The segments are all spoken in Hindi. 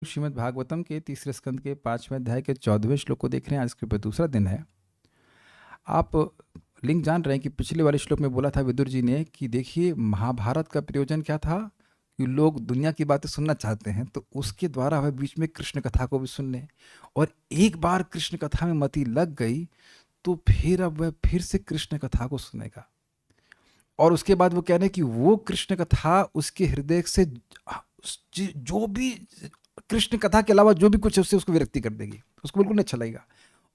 श्रीमद् भागवतम के तीसरे स्कंद के 5वें अध्याय के 14वें श्लोक को देख रहे हैं। आज के ऊपर दूसरा दिन है। आप लिंक जान रहे हैं कि पिछले वाले श्लोक में बोला था विदुर जी ने कि देखिए महाभारत का प्रयोजन क्या था कि लोग दुनिया की बातें सुनना चाहते हैं, तो उसके द्वारा वह बीच में कृष्ण कथा को भी सुन लें। और एक बार कृष्ण कथा में मति लग गई तो फिर अब वह फिर से कृष्ण कथा को सुनेगा। और उसके बाद वो कह रहे हैं कि वो कृष्ण कथा उसके हृदय से जो भी कृष्ण कथा के अलावा जो भी कुछ है उससे उसको विरक्ति कर देगी, उसको बिल्कुल नहीं अच्छा लगेगा।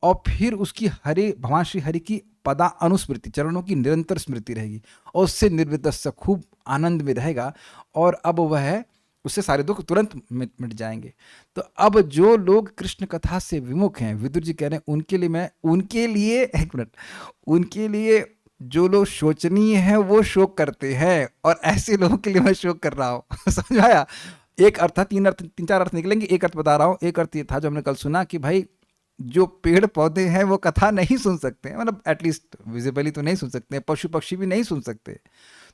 और फिर उसकी हरे भगवान श्री हरि की पदा अनुस्मृति, चरणों की निरंतर स्मृति रहेगी और उससे निर्विदस्य खूब आनंद में रहेगा। और अब वह उससे सारे दुख तुरंत मिट जाएंगे। तो अब जो लोग कृष्ण कथा से विमुख हैं, विदुर जी कह रहे हैं उनके लिए जो लोग शोचनीय हैं वो शोक करते हैं, और ऐसे लोगों के लिए मैं शोक कर रहा हूँ। समझ आया? एक अर्थ था, तीन चार अर्थ निकलेंगे। एक अर्थ बता रहा हूँ। एक अर्थ ये था जो हमने कल सुना कि भाई जो पेड़ पौधे हैं वो कथा नहीं सुन सकते हैं, मतलब एटलीस्ट विजिबली तो नहीं सुन सकते, पशु पक्षी भी नहीं सुन सकते,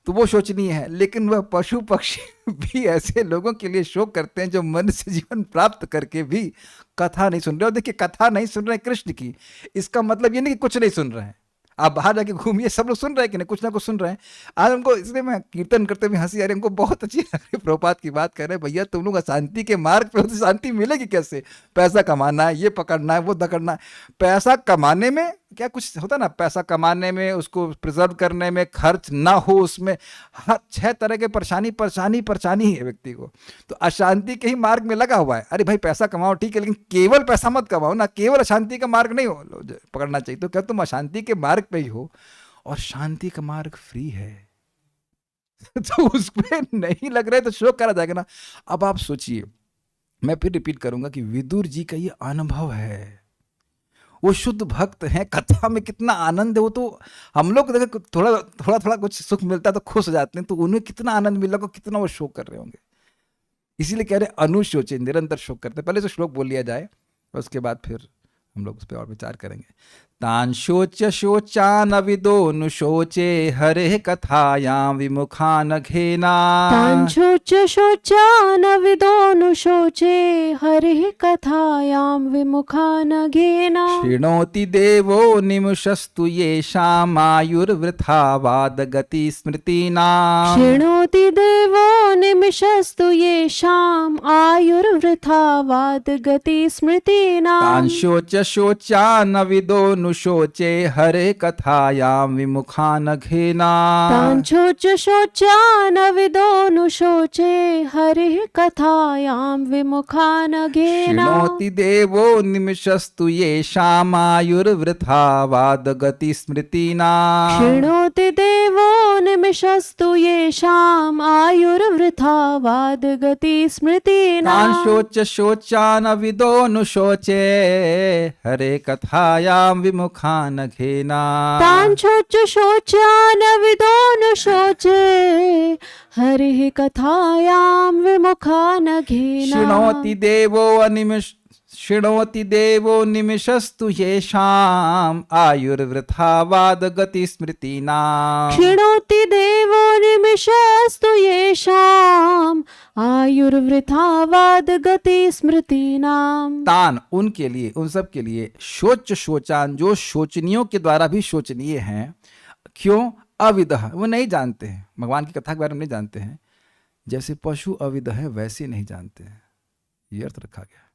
तो वो शोचनीय है। लेकिन वह पशु पक्षी भी ऐसे लोगों के लिए शोक करते हैं जो मनुष्य जीवन प्राप्त करके भी कथा नहीं सुन रहे। और देखिए, कथा नहीं सुन रहे कृष्ण की, इसका मतलब ये नहीं कि कुछ नहीं सुन रहे हैं। आप बाहर जाके घूमिए, सब लोग सुन रहे हैं कि नहीं, कुछ ना कुछ सुन रहे हैं। आज हमको, इसलिए मैं कीर्तन करते हुए हंसी आ रही, हमको बहुत अच्छी लग रही। प्रभुपाद की बात कर रहे हैं, भैया तुम लोग अशांति के मार्ग पे हो तो शांति मिलेगी कैसे? पैसा कमाना है, ये पकड़ना है, वो दकड़ना है। पैसा कमाने में क्या कुछ होता ना, पैसा कमाने में, उसको प्रिजर्व करने में, खर्च ना हो उसमें, हर 6 तरह के परेशानी ही है व्यक्ति को। तो अशांति के ही मार्ग में लगा हुआ है। अरे भाई पैसा कमाओ ठीक है, लेकिन केवल पैसा मत कमाओ ना, केवल अशांति का मार्ग नहीं हो पकड़ना चाहिए। तो क्या तुम अशांति के मार्ग पे ही हो और शांति का मार्ग फ्री है? तो उसमें नहीं लग रहे तो शोक करा जाएगा ना। अब आप सोचिए, मैं फिर रिपीट करूंगा कि विदुर जी का ये अनुभव है, वो शुद्ध भक्त हैं, कथा में कितना आनंद है। वो तो हम लोग देखो थोड़ा कुछ सुख मिलता है तो खुश हो जाते हैं, तो उन्हें कितना आनंद मिला, को कितना वो शोक कर रहे होंगे। इसीलिए कह रहे अनुशोचे, निरंतर शोक करते। पहले तो श्लोक बोल लिया जाए और उसके बाद फिर हम लोग उस पर और विचार करेंगे। तान शोच शोचान विदोनुशोचे हरे कथायां विमुखान घेना। तान शोच शोचान विदोनुशोचे हरिः कथायां विमुखान घेना। शृणोति देवो निमुषस्तु येषामायुर्वृथा वादगति स्मृतीनाम्। शृणोति देवो निमिषस्तु येषाम् आयुर्वृथा वादगति स्मृतीनाम्। तान् शोच शोचान विदोनुशोचे हरे कथायां विमुखान घेना। तान् शोच शोचान विदोनुशोचे हरिः कथायां विमुखान घेना। शृणोति देवो निमिषस्तु येषामायुर्वृथा वादगति स्मृतीनाम्। शृणोति देवो निमिषस्तु येषाम् आयुर्वृथा वादगति स्मृतीनाम्। तान् शोच शोचान विदोनुशोचे हरे कथायां विमुखान घेना। तान् शोच शोचान विदोनुशोचे हरिः कथायां विमुखान घेना। शृणोति देवो निमिषस्तु येषाम् आयुर्वृथा वादगति स्मृतीनाम्। शृणोति देवो निमिषस्तु येषाम् आयुर्वृथा वादगति स्मृतीनाम्। तान, उनके लिए, उन सब के लिए, शोच शोचान, जो शोचनियों के द्वारा भी शोचनीय हैं। क्यों? अविदः, वो नहीं जानते हैं, भगवान की कथा के बारे में नहीं जानते हैं। जैसे पशु अविदः है वैसे नहीं जानते हैं, ये अर्थ रखा गया।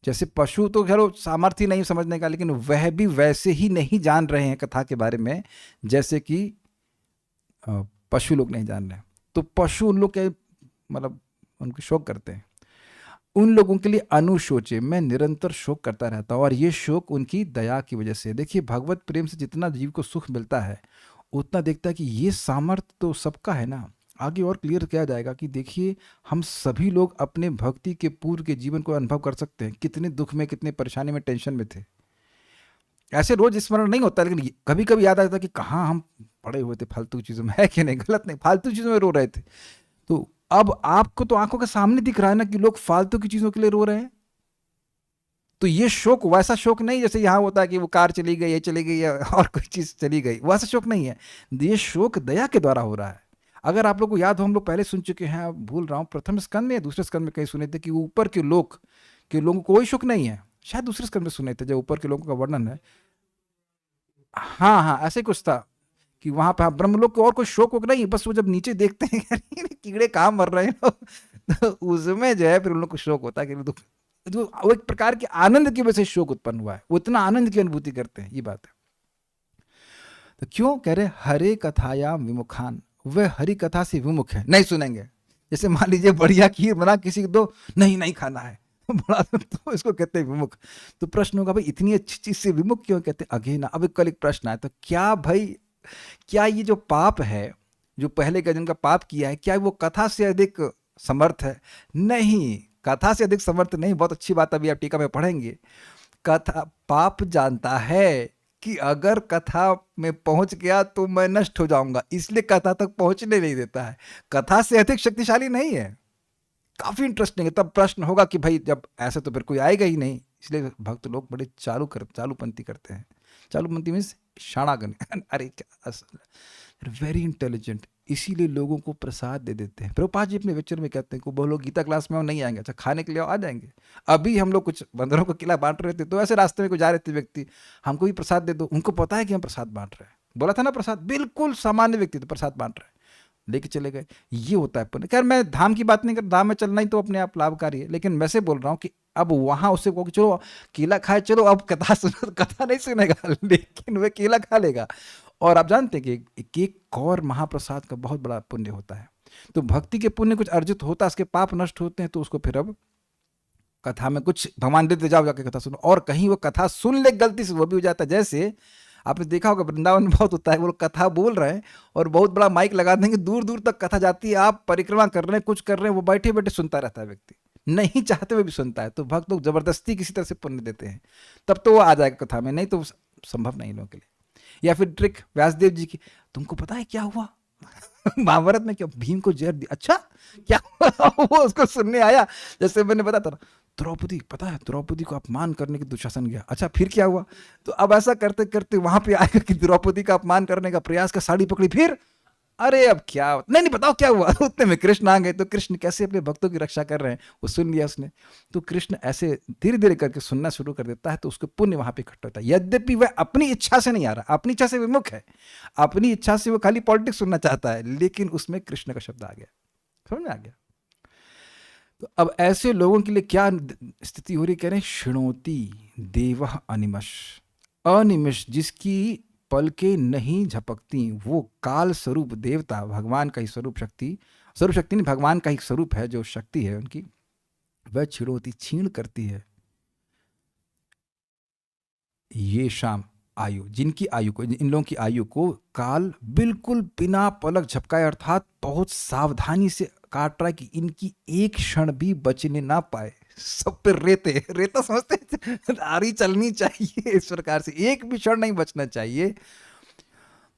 जैसे पशु तो खैर सामर्थ्य नहीं समझने का, लेकिन वह भी वैसे ही नहीं जान रहे हैं कथा के बारे में जैसे कि पशु लोग नहीं जान रहे हैं। तो पशु उन लोग के मतलब उनके शोक करते हैं। उन लोगों के लिए अनुशोचे, मैं निरंतर शोक करता रहता हूँ, और ये शोक उनकी दया की वजह से। देखिए, भगवत प्रेम से जितना जीव को सुख मिलता है उतना देखता है कि ये सामर्थ्य तो सबका है ना। आगे और क्लियर किया जाएगा कि देखिए, हम सभी लोग अपने भक्ति के पूर्व के जीवन को अनुभव कर सकते हैं, कितने दुख में, कितने परेशानी में, टेंशन में थे। ऐसे रोज स्मरण नहीं होता, लेकिन कभी कभी याद आता है कि कहाँ हम पड़े हुए थे फालतू चीज़ों में, है कि नहीं? गलत नहीं, फालतू चीज़ों में रो रहे थे। तो अब आपको तो आंखों के सामने दिख रहा है ना कि लोग फालतू की चीज़ों के लिए रो रहे हैं। तो ये शोक वैसा शोक नहीं जैसे यहाँ होता है कि वो कार चली गई, ये चली गई, या और कोई चीज़ चली गई, वैसा शोक नहीं है। ये शोक दया के द्वारा हो रहा है। अगर आप लोग को याद हो, हम लोग पहले सुन चुके हैं, भूल रहा हूँ, प्रथम स्कंद में या दूसरे स्कंद में कहीं सुने थे कि ऊपर के लोगों को कोई शोक नहीं है। शायद दूसरे स्कंद में सुने थे, जब ऊपर के लोगों का वर्णन है। हाँ हाँ, ऐसे कुछ था कि वहां पे ब्रह्मलोक को और कोई शोक वोक नहीं, बस वो जब नीचे देखते हैं कि कीड़े कहाँ मर रहे हैं तो उसमें जो है फिर उन लोग को शोक होता है कि दुख, तो वो एक प्रकार के आनंद की वजह से शोक उत्पन्न हुआ है, वो इतना आनंद की अनुभूति करते हैं, ये बात है। तो क्यों कह रहे हरे कथायाम विमुखान, वे हरि कथा से विमुख है, नहीं सुनेंगे। जैसे मान लीजिए बढ़िया खीर बना किसी को दो, नहीं खाना है बड़ा, तो इसको कहते हैं विमुख। तो प्रश्न होगा भाई इतनी अच्छी चीज से विमुख क्यों कहते हैं? अगेन अब कल एक प्रश्न आया, तो क्या भाई, क्या ये जो पाप है, जो पहले का जिनका पाप किया है, क्या वो कथा से अधिक समर्थ है? नहीं, कथा से अधिक समर्थ नहीं। बहुत अच्छी बात अभी आप टीका में पढ़ेंगे। कथा, पाप जानता है कि अगर कथा में पहुंच गया तो मैं नष्ट हो जाऊंगा, इसलिए कथा तक पहुंचने नहीं देता है। कथा से अधिक शक्तिशाली नहीं है। काफी इंटरेस्टिंग है। तब प्रश्न होगा कि भाई जब ऐसे तो फिर कोई आएगा ही नहीं, इसलिए भक्त लोग बड़े चालूपंथी करते हैं। चालूपंथी मीन्स शाणागन अरे क्या, वेरी इंटेलिजेंट, इसीलिए लोगों को प्रसाद दे देते हैं। प्रभुपाद जी अपने विचर में कहते हैं कि वो लोग गीता क्लास में नहीं आएंगे, अच्छा खाने के लिए आ जाएंगे। अभी हम लोग कुछ बंदरों को किला बांट रहे थे, तो ऐसे रास्ते में कोई जा रहे थे व्यक्ति, हमको भी प्रसाद दे दो, उनको पता है कि हम प्रसाद बांट रहे हैं, बोला था ना प्रसाद, बिल्कुल सामान्य व्यक्ति थे, प्रसाद बांट रहे हैं, लेके चले गए। ये होता है पुण्य। खैर मैं धाम की बात नहीं कर, धाम में चलना ही तो अपने आप लाभकारी है, लेकिन मैं से बोल रहा हूँ कि अब वहां उससे कहो कि चलो केला खाए, चलो अब कथा सुनो, कथा नहीं सुनेगा लेकिन वह केला खा लेगा। और आप जानते हैं कि एक और महाप्रसाद का बहुत बड़ा पुण्य होता है। तो भक्ति के पुण्य कुछ अर्जित होता है, उसके पाप नष्ट होते हैं, तो उसको फिर अब कथा में कुछ भगवान देते जाओ, जाके कथा सुनो। और कहीं वो कथा सुन ले गलती से, वो भी हो जाता है। जैसे आपने देखा होगा वृंदावन में बहुत होता है, वो लोग कथा बोल रहे हैं और बहुत बड़ा माइक लगा देंगे, दूर दूर तक कथा जाती है, आप परिक्रमा कर रहे हैं, कुछ कर रहे हैं, वो बैठे बैठे सुनता रहता है, व्यक्ति नहीं चाहते हुए भी सुनता है। तो भक्त लोग जबरदस्ती किसी तरह से पुण्य देते हैं, तब तो वो आ जाएगा कथा में, नहीं तो संभव नहीं लोगों के लिए। या फिर ट्रिक व्यासदेव जी की, तुमको पता है क्या हुआ महाभारत में, क्या भीम को जहर दिया, अच्छा क्या हुआ वो उसको सुनने आया। जैसे मैंने बताया था, द्रौपदी, पता है द्रौपदी को अपमान करने के दुशासन गया, अच्छा फिर क्या हुआ? तो अब ऐसा करते करते वहां पे आएगा कि द्रौपदी का अपमान करने का प्रयास का, साड़ी पकड़ी, फिर अरे अब क्या, नहीं बताओ क्या हुआ। उतने में कृष्ण आ गए। तो कृष्ण कैसे अपने भक्तों की रक्षा कर रहे हैं वो सुन लिया उसने। तो कृष्ण ऐसे धीरे धीरे करके सुनना शुरू कर देता है, तो उसको पुण्य वहां पे इकट्ठा होता है। यद्यपि वह अपनी इच्छा से नहीं आ रहा, अपनी इच्छा से विमुख है, अपनी इच्छा से वो खाली पॉलिटिक्स सुनना चाहता है, लेकिन उसमें कृष्ण का शब्द आ गया, समझ में आ गया। तो अब ऐसे लोगों के लिए क्या स्थिति हो रही, कह रहे हैं शृणोति देवः अनिमष, अनिमिष जिसकी पलके नहीं झपकती, वो काल स्वरूप देवता, भगवान का ही स्वरूप शक्ति नहीं, भगवान का ही स्वरूप है, जो शक्ति है उनकी, वह छिड़ोती, छीण करती है। ये शाम आयु, जिनकी आयु को, इन लोगों की आयु को काल बिल्कुल बिना पलक झपकाए, अर्थात बहुत सावधानी से काट रहा है कि इनकी एक क्षण भी बचने ना पाए। सब पे रेता समझते आरी चलनी चाहिए इस प्रकार से, एक भी क्षण नहीं बचना चाहिए।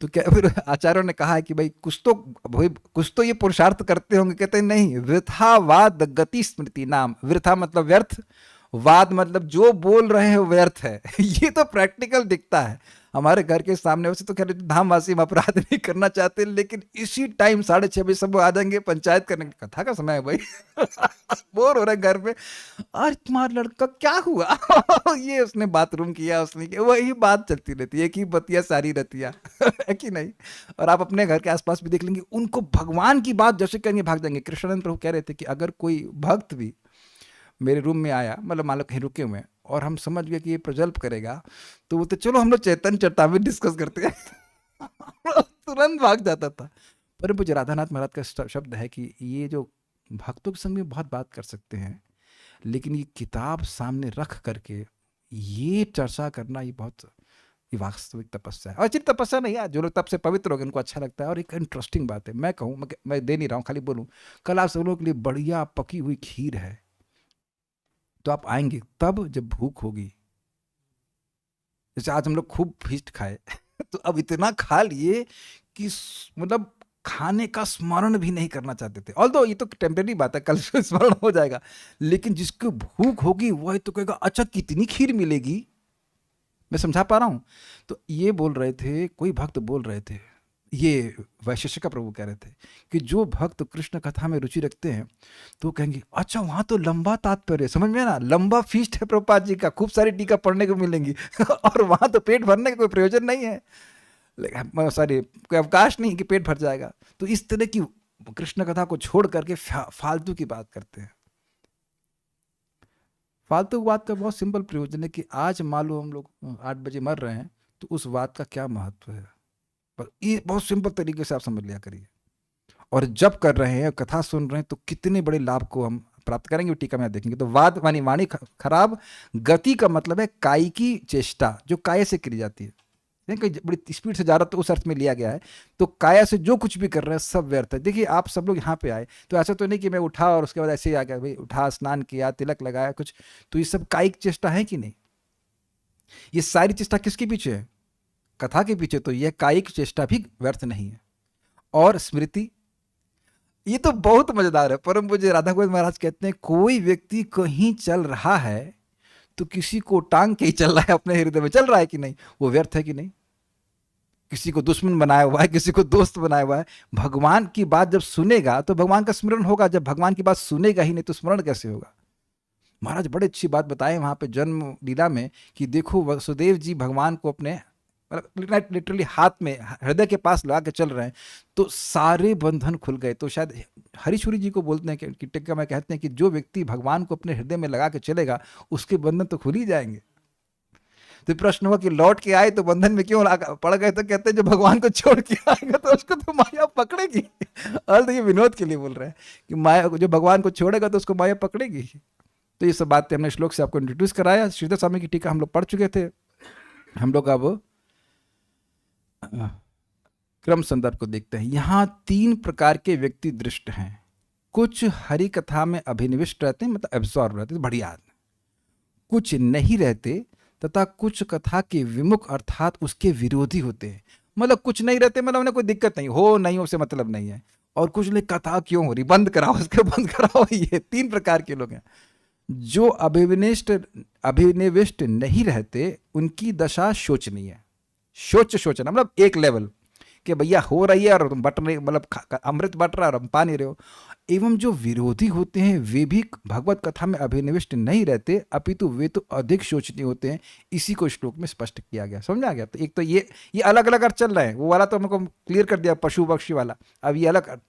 तो क्या फिर आचार्यों ने कहा है कि भाई कुछ तो ये पुरुषार्थ करते होंगे। कहते हैं नहीं, वृथावाद गति स्मृति नाम, वृथा मतलब व्यर्थ, वाद मतलब जो बोल रहे हैं व्यर्थ है। ये तो प्रैक्टिकल दिखता है हमारे घर के सामने। वैसे तो खैर धामवासी हम अपराध नहीं करना चाहते, लेकिन इसी टाइम 6:30 बजे सब आ जाएंगे पंचायत करने की, कथा का समय है भाई बोर हो रहे घर पे, और तुम्हारा लड़का क्या हुआ ये उसने बाथरूम किया, उसने किया, वही बात चलती रहती है, एक ही बतिया सारी रतिया है कि नहीं। और आप अपने घर के आसपास भी देख लेंगे, उनको भगवान की बात जैसे करेंगे भाग जाएंगे। कृष्णानंद प्रभु कह रहे थे कि अगर कोई भक्त भी मेरे रूम में आया, मतलब मान लो कहीं रुके हुए, और हम समझ गए कि ये प्रजल्प करेगा, तो वो तो चलो हम लोग चैतन्य चरितामृत डिस्कस करते हैं तुरंत भाग जाता था। पर मुझे राधानाथ महाराज का शब्द है कि ये जो भक्तों के संग में बहुत बात कर सकते हैं, लेकिन ये किताब सामने रख करके ये चर्चा करना, ये वास्तविक तपस्या है। और सिर्फ तपस्या नहीं है, जो लोग तब से पवित्र हो गए उनको अच्छा लगता है। और एक इंटरेस्टिंग बात है, मैं कहूँ, मैं दे नहीं रहा हूँ, खाली बोलूँ, कल आप सब लोगों के लिए बढ़िया पकी हुई खीर है, तो आप आएंगे तब जब भूख होगी। जैसे आज हम लोग खूब फीस्ट खाए तो अब इतना खा लिए कि मतलब खाने का स्मरण भी नहीं करना चाहते थे। ऑल्दो ये तो टेम्परेरी बात है, कल से स्मरण हो जाएगा, लेकिन जिसको भूख होगी वह तो कहेगा अच्छा कितनी खीर मिलेगी। मैं समझा पा रहा हूं? तो ये बोल रहे थे, कोई भक्त बोल रहे थे, ये वैशेषिक प्रभु कह रहे थे कि जो भक्त कृष्ण कथा में रुचि रखते हैं तो कहेंगे अच्छा वहां तो लंबा तात्पर्य है, समझ में ना, लंबा फीस्ट है प्रभुपाद जी का, खूब सारी टीका पढ़ने को मिलेंगी और वहां तो पेट भरने का कोई प्रयोजन नहीं है, सॉरी कोई अवकाश नहीं कि पेट भर जाएगा। तो इस तरह की कृष्ण कथा को छोड़ करके फालतू की बात करते हैं। फालतू बात का बहुत सिंपल प्रयोजन है कि आज मान लो हम लोग 8 बजे मर रहे हैं तो उस बात का क्या महत्व है, पर ये बहुत सिंपल तरीके से आप समझ लिया करिए। और जब कर रहे हैं कथा सुन रहे हैं तो कितने बड़े लाभ को हम प्राप्त करेंगे, टीका में देखेंगे। तो वाद मानी वाणी खराब, गति का मतलब है काई की चेष्टा जो काय से करी जाती है, कहीं बड़ी स्पीड से जा रहा तो उस अर्थ में लिया गया है। तो काया से जो कुछ भी कर रहे हैं सब व्यर्थ है। देखिए आप सब लोग यहाँ पे आए तो ऐसा तो नहीं कि मैं उठा और उसके बाद ऐसे ही आ गया, भाई उठा स्नान किया तिलक लगाया कुछ, तो ये सब कायिक चेष्टा है कि नहीं? ये सारी चेष्टा किसके पीछे है? कथा के पीछे। तो यह कायिक चेष्टा भी व्यर्थ नहीं है। और स्मृति, ये तो बहुत मजेदार है। परम पूज्य राधा गोविंद महाराज कहते हैं कोई व्यक्ति कहीं चल रहा है तो किसी को टांग के ही चल रहा है, अपने हृदय में चल रहा है कि नहीं, वो व्यर्थ है कि नहीं? किसी को दुश्मन बनाया हुआ है, किसी को दोस्त बनाया हुआ है। भगवान की बात जब सुनेगा तो भगवान का स्मरण होगा, जब भगवान की बात सुनेगा ही नहीं तो स्मरण कैसे होगा? महाराज बड़े अच्छी बात बताए वहां पे जन्म लीला में कि देखो वसुदेव जी भगवान को अपने लिटरली हाथ में हृदय के पास लगा के चल रहे हैं तो सारे बंधन खुल गए। तो शायद हरीशुरी जी को बोलते हैं कि टिक्का में कहते हैं कि जो व्यक्ति भगवान को अपने हृदय में लगा के चलेगा उसके बंधन तो खुल ही जाएंगे। तो प्रश्न हुआ कि लौट के आए तो बंधन में क्यों पड़ गए? तो कहते हैं जो भगवान को छोड़ के आएगा तो उसको तो माया पकड़ेगी। अर्थ ये विनोद के लिए बोल रहे हैं कि माया जो भगवान को छोड़ेगा तो उसको माया पकड़ेगी। तो ये सब बातें हमने श्लोक से आपको इंट्रोड्यूस कराया। श्रीधर स्वामी की टीका हम लोग पढ़ चुके थे। हम लोग अब क्रम संदर्भ को देखते हैं। यहाँ 3 प्रकार के व्यक्ति दृष्ट हैं। कुछ हरि कथा में अभिनिविष्ट रहते हैं, मतलब एब्सॉर्ब रहते हैं, बढ़िया। कुछ नहीं रहते तथा कुछ कथा के विमुख अर्थात उसके विरोधी होते हैं। मतलब कुछ नहीं रहते मतलब उन्हें कोई दिक्कत नहीं हो, नहीं हो से मतलब नहीं है। और कुछ लोग कथा क्यों हो रही, बंद कराओ उसके, बंद कराओ। ये 3 प्रकार के लोग हैं। जो अभिनिविष्ट नहीं रहते उनकी दशा शोचनीय है। शोचना मतलब एक लेवल कि भैया हो रही है और तुम बट रहे, मतलब अमृत बट रहा है और हम पा नहीं रहे हो। एवं जो विरोधी होते हैं वे भी भगवत कथा में अभिनिविष्ट नहीं रहते अपितु वे तो अधिक शोचनीय होते हैं। इसी को श्लोक में स्पष्ट किया गया, समझा गया? तो एक तो ये अलग अलग अर्थ चल रहे हैं। वो वाला तो हमको क्लियर कर दिया, पशु पक्षी वाला। अब ये अलग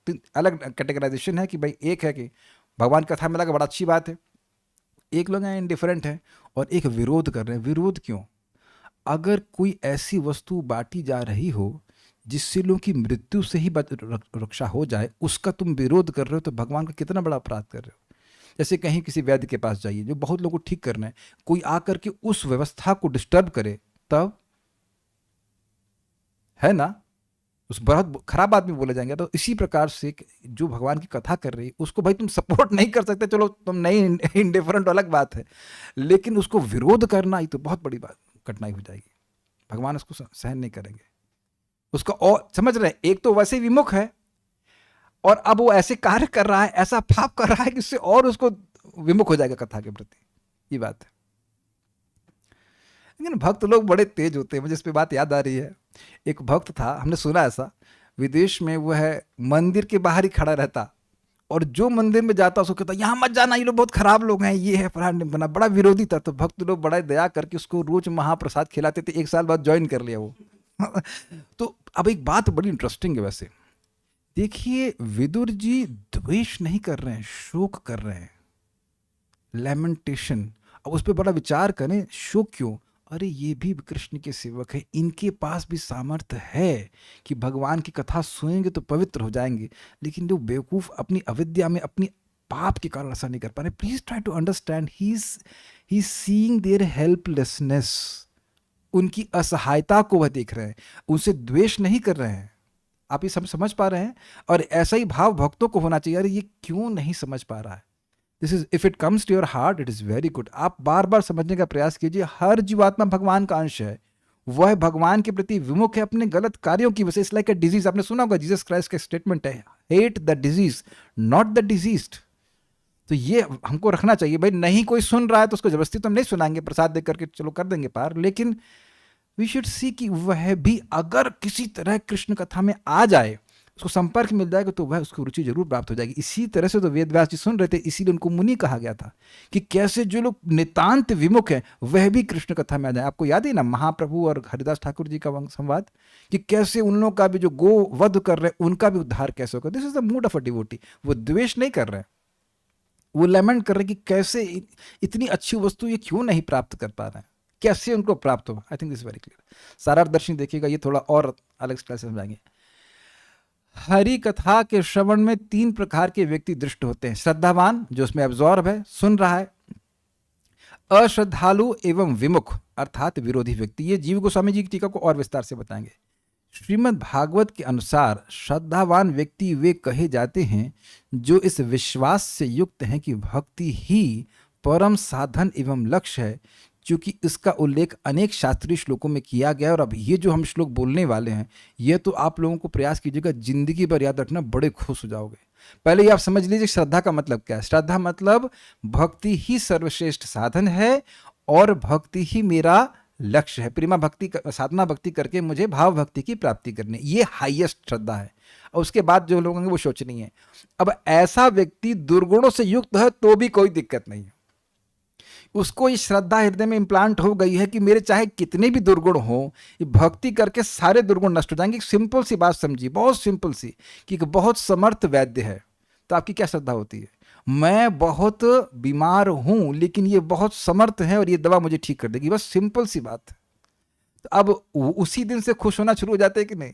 कैटेगराइजेशन है कि भाई एक है कि भगवान कथा में लगा बड़ा अच्छी बात है, एक लोग हैं इंडिफरेंट है, और एक विरोध कर रहे हैं। विरोध क्यों? अगर कोई ऐसी वस्तु बांटी जा रही हो जिससे लोगों की मृत्यु से ही रक्षा हो जाए, उसका तुम विरोध कर रहे हो तो भगवान का कितना बड़ा अपराध कर रहे हो। जैसे कहीं किसी वैद्य के पास जाइए जो बहुत लोगों को ठीक करना है, कोई आकर के उस व्यवस्था को डिस्टर्ब करे तब है ना, उस बहुत खराब आदमी बोले जाएंगे। तो इसी प्रकार से जो भगवान की कथा कर रही उसको भाई तुम सपोर्ट नहीं कर सकते, चलो तुम नहीं, इंडिफरेंट अलग बात है, लेकिन उसको विरोध करना ये तो बहुत बड़ी बात, कठिनाई हो जाएगी। भगवान उसको सहन नहीं करेंगे उसको। और समझ रहे हैं, एक तो वैसे विमुख है और अब वो ऐसे कार्य कर रहा है, ऐसा पाप कर रहा है कि उससे और उसको विमुख हो जाएगा कथा के प्रति। ये बात है। लेकिन भक्त लोग बड़े तेज होते हैं। मुझे इस पे बात याद आ रही है। एक भक्त था, हमने सुना ऐसा, विदेश में वो है, मंदिर के बाहर ही खड़ा रहता और जो मंदिर में जाता उसको कहता यहाँ मत जाना, ये लोग बहुत खराब लोग हैं, ये है फलाना बना, बड़ा विरोधी था। तो भक्त लोग बड़ा दया करके उसको रोज महाप्रसाद खिलाते थे। 1 साल बाद ज्वाइन कर लिया वो। तो अब एक बात बड़ी इंटरेस्टिंग है वैसे, देखिए विदुर जी द्वेष नहीं कर रहे हैं, शोक कर रहे हैं, लैमेंटेशन। अब उस पर बड़ा विचार करें, शोक क्यों? अरे ये भी कृष्ण के सेवक है, इनके पास भी सामर्थ्य है कि भगवान की कथा सुनेंगे तो पवित्र हो जाएंगे, लेकिन जो बेवकूफ अपनी अविद्या में अपनी पाप के कारण ऐसा नहीं कर पा रहे। Please try to understand, he is seeing their helplessness, उनकी असहायता को वह देख रहे हैं, उनसे द्वेष नहीं कर रहे हैं। आप ये समझ पा रहे हैं? और ऐसा ही भाव भक्तों को होना चाहिए। अरे ये क्यों नहीं समझ पा रहा है? This is, if it comes to your heart it is very good. आप बार बार समझने का प्रयास कीजिए, हर जीवात्मा भगवान का अंश है, वह भगवान के प्रति विमुख है अपने गलत कार्यों की वजह से। लाइक अ डिजीज, आपने सुना होगा जीसस क्राइस्ट का स्टेटमेंट है, hate the disease not the diseased. तो ये हमको रखना चाहिए। भाई नहीं कोई सुन रहा है तो उसको जबरदस्ती तो हम नहीं सुनाएंगे, प्रसाद देकर के चलो कर देंगे पार, लेकिन वी शुड सी कि वह भी अगर किसी तरह कृष्ण कथा में आ जाए, उसको संपर्क मिल जाएगा, तो वह उसको रुचि जरूर प्राप्त हो जाएगी। इसी तरह से तो वेद व्यास जी सुन रहे थे, इसीलिए उनको मुनि कहा गया था कि कैसे जो लोग नितांत विमुख हैं वह भी कृष्ण कथा में आ जाए। आपको याद है ना महाप्रभु और हरिदास ठाकुर जी का संवाद, कि कैसे उन लोगों का भी जो गो वध कर रहे हैं उनका भी उद्धार कैसे होगा। This is the mood of a devotee. वो द्वेष नहीं कर रहे हैं, वो लेमेंट कर रहे हैं कि कैसे इतनी अच्छी वस्तु ये क्यों नहीं प्राप्त कर पा रहे हैं, कैसे उनको प्राप्त होगा। I think this very clear. सारार्थ देखिएगा, ये थोड़ा और अलग स्टाइल से समझाएंगे। हरि कथा के श्रवण में 3 प्रकार के व्यक्ति दृष्ट होते हैं। श्रद्धावान, जो उसमें एब्जॉर्ब है, सुन रहा है। अश्रद्धालु एवं विमुख अर्थात विरोधी व्यक्ति। ये जीव गोस्वामी जी की टीका को और विस्तार से बताएंगे। श्रीमद् भागवत के अनुसार श्रद्धावान व्यक्ति वे कहे जाते हैं जो इस विश्वास से युक्त हैं कि भक्ति ही परम साधन एवं लक्ष्य है, क्योंकि इसका उल्लेख अनेक शास्त्रीय श्लोकों में किया गया। और अब ये जो हम श्लोक बोलने वाले हैं, ये तो आप लोगों को प्रयास कीजिएगा जिंदगी भर याद रखना, बड़े खुश हो जाओगे। पहले ये आप समझ लीजिए श्रद्धा का मतलब क्या है। श्रद्धा मतलब भक्ति ही सर्वश्रेष्ठ साधन है और भक्ति ही मेरा लक्ष्य है। प्रेमा भक्ति, साधना भक्ति करके मुझे भाव भक्ति की प्राप्ति करनी, ये हाईएस्ट श्रद्धा है। और उसके बाद जो लोग होंगे वो शोचनीय है। अब ऐसा व्यक्ति दुर्गुणों से युक्त है तो भी कोई दिक्कत नहीं है, उसको ये श्रद्धा हृदय में इम्प्लांट हो गई है कि मेरे चाहे कितने भी दुर्गुण हो, ये भक्ति करके सारे दुर्गुण नष्ट हो जाएंगे। एक सिंपल सी बात समझिए, बहुत सिंपल सी, कि एक बहुत समर्थ वैद्य है तो आपकी क्या श्रद्धा होती है? मैं बहुत बीमार हूं लेकिन ये बहुत समर्थ है और ये दवा मुझे ठीक कर देगी, बस सिंपल सी बात है। तो अब उसी दिन से खुश होना शुरू हो जाते हैं कि नहीं?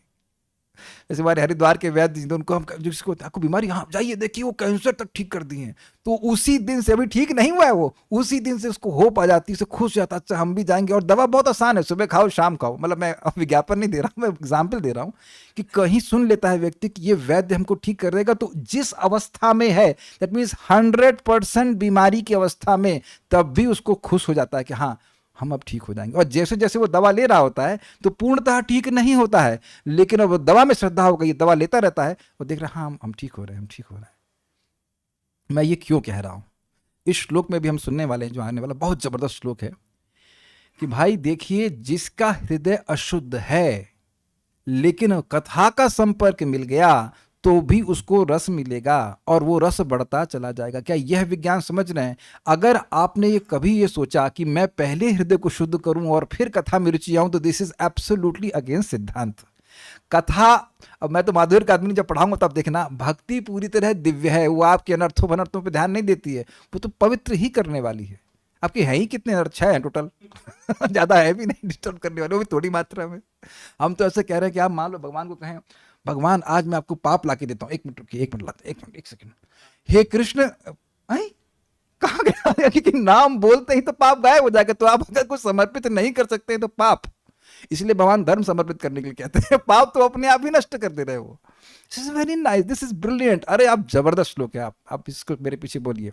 जैसे हमारे हरिद्वार के वैद्य, उनको हम जिसको आपको बीमारी, हाँ जाइए देखिए वो कैंसर तक ठीक कर दिए हैं, तो उसी दिन से, अभी ठीक नहीं हुआ है वो, उसी दिन से उसको होप आ जाती है, उसे खुश जाता है, अच्छा हम भी जाएंगे। और दवा बहुत आसान है, सुबह खाओ शाम खाओ। मतलब मैं विज्ञापन नहीं दे रहा हूँ, मैं एग्जाम्पल दे रहा हूँ कि कहीं सुन लेता है व्यक्ति कि ये वैद्य हमको ठीक कर देगा, तो जिस अवस्था में है, दैट मीन्स 100% बीमारी की अवस्था में, तब भी उसको खुश हो जाता है कि हाँ हम अब ठीक हो जाएंगे। और जैसे जैसे वो दवा ले रहा होता है तो पूर्णतः ठीक नहीं होता है, लेकिन अब दवा में श्रद्धा हो गई, दवा लेता रहता है, वो देख रहा है हाँ हम ठीक हो रहे हैं, हम ठीक हो रहे हैं। मैं ये क्यों कह रहा हूं? इस श्लोक में भी हम सुनने वाले हैं, जो आने वाला बहुत जबरदस्त श्लोक है, कि भाई देखिए जिसका हृदय अशुद्ध है लेकिन कथा का संपर्क मिल गया तो भी उसको रस मिलेगा और वो रस बढ़ता चला जाएगा। क्या यह विज्ञान समझ रहे हैं? अगर आपने ये कभी ये सोचा कि मैं पहले हृदय को शुद्ध करूं और फिर कथा में रुचि आऊं, तो दिस इज एब्सोल्युटली अगेंस्ट सिद्धांत। कथा, अब मैं तो माधुर्य का आदमी, जब पढ़ाऊंगा तब देखना, भक्ति पूरी तरह दिव्य है, वो आपके अनर्थों वनर्थों पर ध्यान नहीं देती है, वो तो पवित्र ही करने वाली है। आपके है ही कितने अनर्थ? 6 हैं टोटल ज्यादा है भी नहीं डिस्टर्ब करने वाले, वो भी थोड़ी मात्रा में। हम तो ऐसे कह रहे हैं कि आप मान लो भगवान को कहें, भगवान आज मैं आपको पाप लाके देता हूँ, 1 मिनट रुकिए, 1 मिनट लाते, 1 मिनट 1 सेकंड, हे कृष्ण, कहा गया कि नाम बोलते ही तो पाप गायब हो जाएगा। तो आप अगर कुछ समर्पित नहीं कर सकते हैं तो पाप, इसलिए भगवान धर्म समर्पित करने के लिए कहते हैं, पाप तो अपने आप ही नष्ट कर दे रहे हो। This is very nice, this is brilliant. अरे आप जबरदस्त श्लोक है, आप इसको मेरे पीछे बोलिए।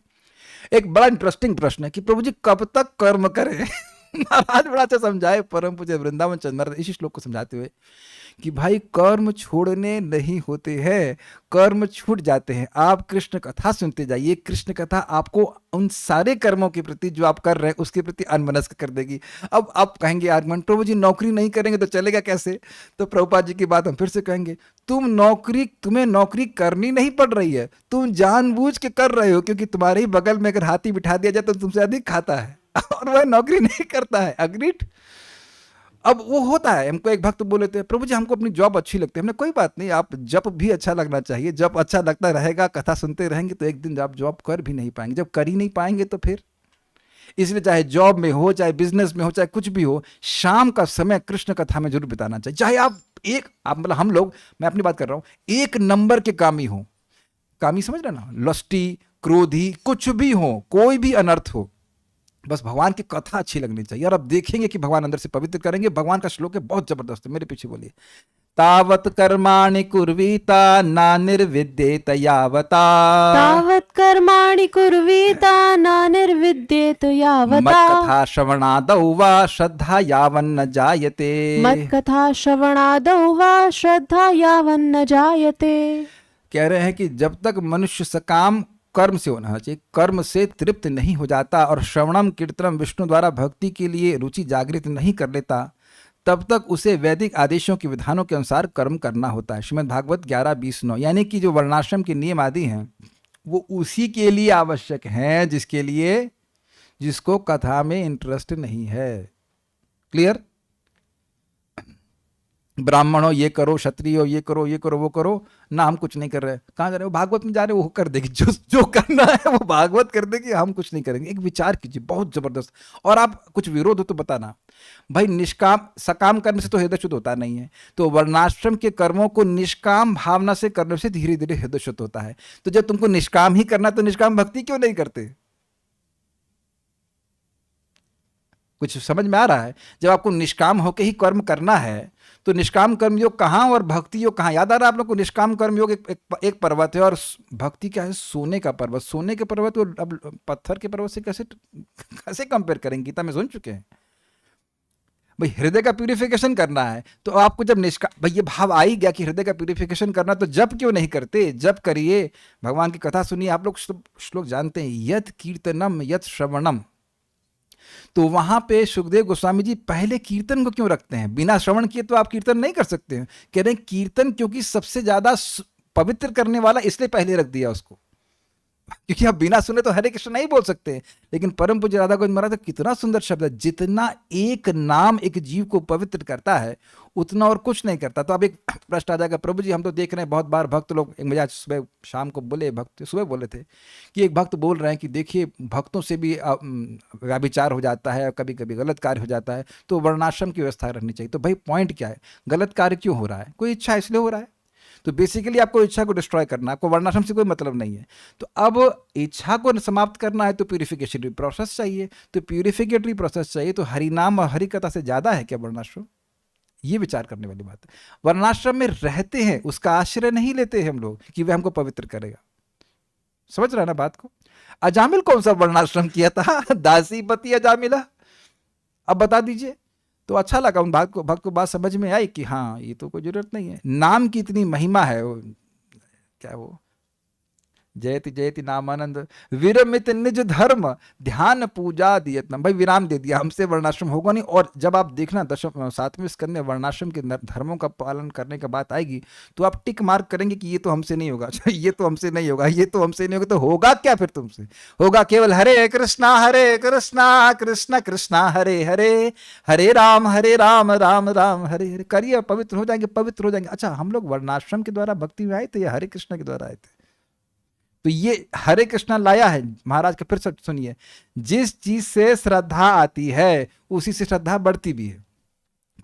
एक बड़ा इंटरेस्टिंग प्रश्न है कि प्रभु जी कब तक कर्म करें? महाराज बड़ा अच्छा समझाए परम पूज्य वृंदावन चंद्र इसी श्लोक को समझाते हुए कि भाई कर्म छोड़ने नहीं होते हैं, कर्म छूट जाते हैं। आप कृष्ण कथा सुनते जाइए, कृष्ण कथा आपको उन सारे कर्मों के प्रति जो आप कर रहे हैं उसके प्रति अनमनस्क कर देगी। अब आप कहेंगे आर्गुमेंट, प्रभु जी नौकरी नहीं करेंगे तो चलेगा कैसे? तो प्रभुपाद जी की बात हम फिर से कहेंगे, तुम्हें नौकरी करनी नहीं पड़ रही है, तुम जानबूझ के कर रहे हो, क्योंकि तुम्हारे ही बगल में अगर हाथी बिठा दिया जाए तो तुमसे अधिक खाता है और वह नौकरी नहीं करता है। अग्रीड? अब वो होता है, हमको एक भक्त बोले थे, प्रभु जी हमको अपनी जॉब अच्छी लगती है। हमने कोई बात नहीं, आप जब भी अच्छा लगना चाहिए, जब अच्छा लगता रहेगा, कथा सुनते रहेंगे तो एक दिन आप जॉब कर भी नहीं पाएंगे। जब कर ही नहीं पाएंगे तो फिर, इसलिए चाहे जॉब में हो, चाहे बिजनेस में हो, चाहे कुछ भी हो, शाम का समय कृष्ण कथा में जरूर बिताना चाहिए। चाहे आप मतलब हम लोग, मैं अपनी बात कर रहा हूं, 1 नंबर के कामी हो, कामी समझ रहे ना, लस्टी, क्रोधी, कुछ भी हो, कोई भी अनर्थ हो, बस भगवान की कथा अच्छी लगनी चाहिए। और अब देखेंगे कि भगवान अंदर से पवित्र करेंगे। भगवान का श्लोक है, बहुत जबरदस्त है, मेरे पीछे बोलिए। तावत कर्माणि कुर्वीता ना निर्विद्येत यावता, तावत् कर्माणि कुर्वीता न निर्विद्येत यावता, मत्कथा श्रवणादौ वा श्रद्धा यावन्न जायते, मत्कथा श्रवणादौ वा श्रद्धा यावन्न जायते। कह रहे हैं कि जब तक मनुष्य सकाम कर्म से होना चाहिए, कर्म से तृप्त नहीं हो जाता और श्रवणम कीर्तनम विष्णु द्वारा भक्ति के लिए रुचि जागृत नहीं कर लेता, तब तक उसे वैदिक आदेशों के विधानों के अनुसार कर्म करना होता है। श्रीमद् भागवत 11:20-9। यानी कि जो वर्णाश्रम के नियम आदि हैं वो उसी के लिए आवश्यक हैं जिसको कथा में इंटरेस्ट नहीं है। क्लियर? ब्राह्मण हो ये करो, क्षत्रिय हो ये करो, ये करो, वो करो, ना हम कुछ नहीं कर रहे। कहाँ जा रहे हो? भागवत में जा रहे हो, वो कर देगी। जो करना है वो भागवत कर देगी, हम कुछ नहीं करेंगे। एक विचार कीजिए, बहुत जबरदस्त। और आप कुछ विरोध हो तो बताना। भाई निष्काम सकाम करने से तो हृदय शुद्ध होता नहीं है, तो वर्णाश्रम के कर्मों को निष्काम भावना से करने से धीरे धीरे हृदय शुद्ध होता है। तो जब तुमको निष्काम ही करना तो निष्काम भक्ति क्यों नहीं करते? कुछ समझ में आ रहा है? जब आपको निष्काम होकर ही कर्म करना है तो निष्काम कर्मयोग कहाँ और भक्ति योग कहाँ? याद आ रहा है आप लोग को? निष्काम कर्मयोग एक पर्वत है और भक्ति क्या है? सोने का पर्वत। सोने के पर्वत को अब पत्थर के पर्वत से कैसे कंपेयर करेंगे? गीता में सुन चुके हैं। भाई हृदय का प्यूरिफिकेशन करना है तो आपको जब भाई ये भाव आ ही गया कि हृदय का प्यूरिफिकेशन करना, तो जप क्यों नहीं करते? जप करिए, भगवान की कथा सुनिए। आप लोग श्लोक जानते हैं, यत कीर्तनम यत श्रवणम। तो वहां पे सुखदेव गोस्वामी जी पहले कीर्तन को क्यों रखते हैं? बिना श्रवण किए तो आप कीर्तन नहीं कर सकते हैं। कह रहे हैं कीर्तन क्योंकि सबसे ज्यादा पवित्र करने वाला, इसलिए पहले रख दिया उसको। क्योंकि आप बिना सुने तो हरे कृष्ण नहीं बोल सकते। लेकिन परम पूज्य राधा गोविंद महाराज का कितना सुंदर शब्द है, जितना एक नाम एक जीव को पवित्र करता है उतना और कुछ नहीं करता। तो अब एक प्रश्न आ जाएगा, प्रभु जी हम तो देख रहे हैं बहुत बार भक्त लोग, एक मुझे सुबह शाम को बोले, भक्त सुबह बोले थे कि एक भक्त बोल रहे हैं कि देखिए भक्तों से भी व्याभिचार हो जाता है, कभी कभी गलत कार्य हो जाता है, तो वर्णाश्रम की व्यवस्था रखनी चाहिए। तो भाई पॉइंट क्या है? गलत कार्य क्यों हो रहा है? कोई इच्छा इसलिए हो रहा है। तो बेसिकली आपको इच्छा को डिस्ट्रॉय करना है, आपको वर्णाश्रम से कोई मतलब नहीं है। तो अब इच्छा को समाप्त करना है तो प्यूरिफिकेशनरी प्रोसेस चाहिए। तो प्यूरिफिकेटरी प्रोसेस चाहिए, तो हरिनाम और हरि कथा से ज़्यादा है क्या वर्णाश्रम? ये विचार करने वाली बात है। वर्णाश्रम में रहते हैं, उसका आश्रय नहीं लेते हैं हम लोग कि वह हमको पवित्र करेगा। समझ रहा है ना बात को? अजामिल कौन सा वर्णाश्रम किया था? दासीपति अजामिला। अब बता दीजिए। तो अच्छा लगा उन भक्त को बात समझ में आई कि हाँ ये तो कोई जरूरत नहीं है। नाम की इतनी महिमा है, वो क्या वो जयति जयति नामानंद विरमित निज धर्म ध्यान पूजा दियतनम। भाई विराम दे दिया, हमसे वर्णाश्रम होगा नहीं। और जब आप देखना 7वें स्कंद में वर्णाश्रम के धर्मों का पालन करने का बात आएगी तो आप टिक मार्क करेंगे कि ये तो हमसे नहीं होगा, ये तो हमसे नहीं होगा, ये तो हमसे नहीं होगा। तो होगा क्या फिर तुमसे? होगा केवल हरे कृष्णा कृष्ण कृष्णा हरे हरे, हरे राम राम राम हरे हरे। करिए, पवित्र हो जाएंगे, पवित्र हो जाएंगे। अच्छा, हम लोग वर्णाश्रम के द्वारा भक्ति में आए थे या हरे कृष्ण के द्वारा आए थे? तो ये हरे कृष्णा लाया है महाराज का। फिर सुनिए, जिस चीज से श्रद्धा आती है उसी से श्रद्धा बढ़ती भी है,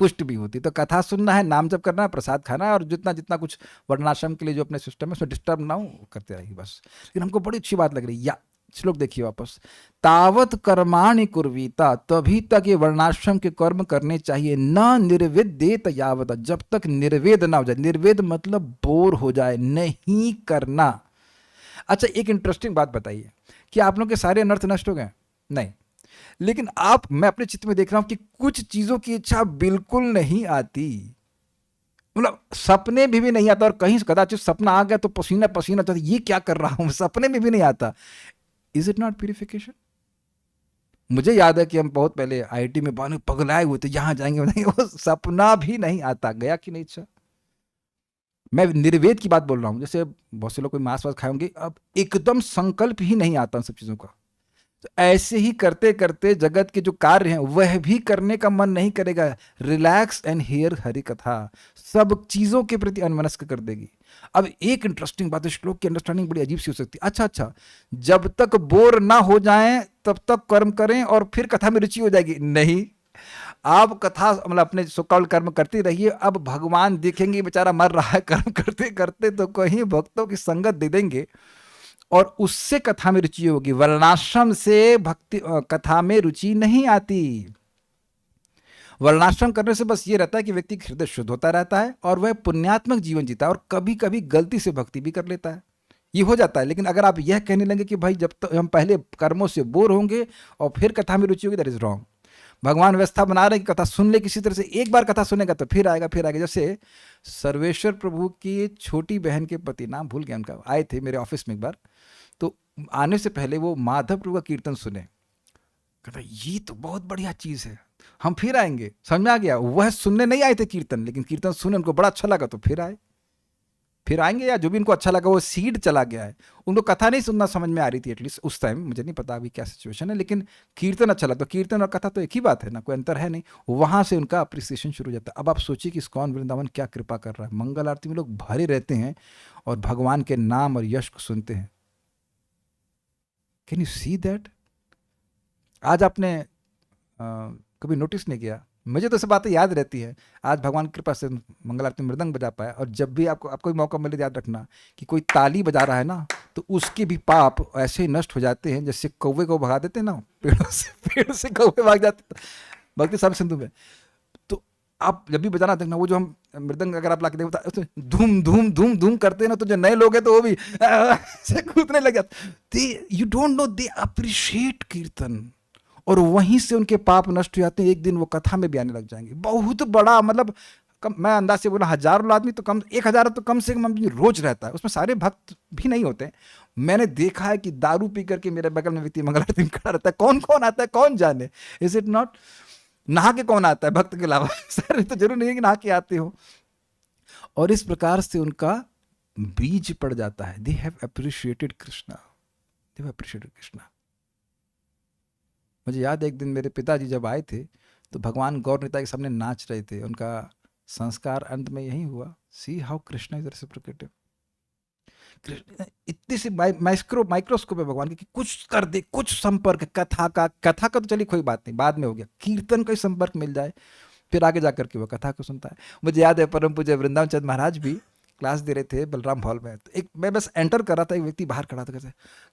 पुष्ट भी होती। तो कथा सुनना है, नाम जप करना है, प्रसाद खाना है, और जितना जितना कुछ वर्णाश्रम के लिए जो अपने सिस्टम है उसमें डिस्टर्ब ना हो करते रहिए बस। लेकिन हमको बड़ी अच्छी बात लग रही है, या श्लोक देखिए वापस, तावत कर्माणि कुर्वीता, तभी तक ये वर्णाश्रम के कर्म करने चाहिए, न निर्वेदेत यावत, जब तक निर्वेद ना हो जाए। निर्वेद मतलब बोर हो जाए, नहीं करना। अच्छा, एक इंटरेस्टिंग बात बताइए कि आप लोग के सारे अनर्थ नष्ट हो गए? नहीं। लेकिन मैं अपने चित्त में देख रहा हूं कि कुछ चीजों की इच्छा बिल्कुल नहीं आती, मतलब सपने में भी नहीं आता, और कहीं कदाचित सपना आ गया तो पसीना पसीना तो ये क्या कर रहा हूं, सपने में भी नहीं आता। Is it not purification? मुझे याद है कि हम बहुत पहले IIT में पगलाए हुए थे, यहां जाएंगे, वो सपना भी नहीं आता। गया कि नहीं? इच्छा, मैं निर्वेद की बात बोल रहा हूं। जैसे बहुत से लोग कोई मांस वास खाए होंगे, अब एकदम संकल्प ही नहीं आता उन सब चीजों का। तो ऐसे ही करते करते जगत के जो कार्य हैं वह भी करने का मन नहीं करेगा। रिलैक्स एंड हियर हरि कथा सब चीजों के प्रति अनमनस्क कर देगी। अब एक इंटरेस्टिंग बात है, श्लोक की अंडरस्टैंडिंग बड़ी अजीब सी हो सकती है। अच्छा, जब तक बोर ना हो जाएं तब तक कर्म करें और फिर कथा में रुचि हो जाएगी? नहीं, आप कथा मतलब अपने सुकौल कर्म करते रहिए। अब भगवान देखेंगे बेचारा मर रहा है कर्म करते करते, तो कहीं भक्तों की संगत दे देंगे और उससे कथा में रुचि होगी। वर्णाश्रम से भक्ति कथा में रुचि नहीं आती। वर्णाश्रम करने से बस ये रहता है कि व्यक्ति हृदय शुद्ध होता रहता है और वह पुण्यात्मक जीवन जीता है, और कभी कभी गलती से भक्ति भी कर लेता है, ये हो जाता है। लेकिन अगर आप यह कहने लगे कि भाई जब तक हम पहले कर्मों से बोर होंगे और फिर कथा में रुचि होगी, दैट इज रॉन्ग। भगवान व्यवस्था बना रहे हैं कि कथा सुन ले किसी तरह से, एक बार कथा सुनेगा तो फिर आएगा फिर आएगा। जैसे सर्वेश्वर प्रभु की छोटी बहन के पति, नाम भूल गया उनका, आए थे मेरे ऑफिस में एक बार, तो आने से पहले वो माधव प्रभु का कीर्तन सुने, कहता ये तो बहुत बढ़िया चीज़ है। हम फिर आएंगे। समझ में आ गया? वह सुनने नहीं आए थे कीर्तन, लेकिन कीर्तन सुने उनको बड़ा अच्छा लगा तो फिर आए, फिर आएंगे। या जो भी उनको अच्छा लगा वो सीड चला गया है। उनको कथा नहीं सुनना समझ में आ रही थी एटलीस्ट उस टाइम, मुझे नहीं पता अभी क्या सिचुएशन है, लेकिन कीर्तन अच्छा लगता। कीर्तन और कथा तो एक ही बात है ना, कोई अंतर है नहीं। वहां से उनका अप्रिसिएशन शुरू हो जाता है। अब आप सोचिए कि इस्कॉन वृंदावन क्या कृपा कर रहा है। मंगल आरती में लोग भरे रहते हैं और भगवान के नाम और यश को सुनते हैं। Can you see that? आज आपने कभी नोटिस नहीं किया? मुझे तो सब बातें याद रहती है। आज भगवान की कृपा से मंगल आरती में मृदंग बजा पाया। और जब भी आपको भी मौका मिले याद रखना कि कोई ताली बजा रहा है ना, तो उसके भी पाप ऐसे नष्ट हो जाते हैं जैसे कौवे को भगा देते हैं ना, पेड़ से कौवे भाग जाते। भक्ति साम सिंधु में तो आप जब भी बजाना देखना, वो जो हम मृदंग अगर आप ला के देखो धूम धूम धूम धूम करते हैं ना, तो जो नए लोग हैं तो वो भी ऐसे कूदने लग जाते। You don't know, they appreciate कीर्तन, और वहीं से उनके पाप नष्ट हो जाते हैं। एक दिन वो कथा में भी आने लग जाएंगे। बहुत बड़ा मतलब मैं अंदाज से बोला, हजारों आदमी तो कम, 1000 तो कम से कम रोज रहता है। उसमें सारे भक्त भी नहीं होते। मैंने देखा है कि दारू पी करके मेरे बगल में व्यक्ति मंगल आरती में खड़ा रहता है। कौन कौन आता है कौन जाने। Is it not? नहा के कौन आता है भक्त के अलावा? सारे तो जरूर नहीं है कि नहा के आते हो। और इस प्रकार से उनका बीज पड़ जाता है। They have appreciated Krishna, they have appreciated Krishna. मुझे याद है एक दिन मेरे पिताजी जब आए थे तो भगवान गौर निताई के सामने नाच रहे थे। उनका संस्कार अंत में यही हुआ। See how Krishna is reciprocative. इतनी सी माइक्रोस्कोप है भगवान की कि कुछ कर दे, कुछ संपर्क कथा का तो चलिए कोई बात नहीं, बाद में हो गया। कीर्तन का संपर्क मिल जाए, फिर आगे जाकर के वो कथा को सुनता है। मुझे याद है परम पूज्य वृंदावन चंद महाराज भी क्लास दे रहे थे बलराम हॉल में। तो एक मैं बस एंटर कर रहा था, एक व्यक्ति बाहर खड़ा था, कहते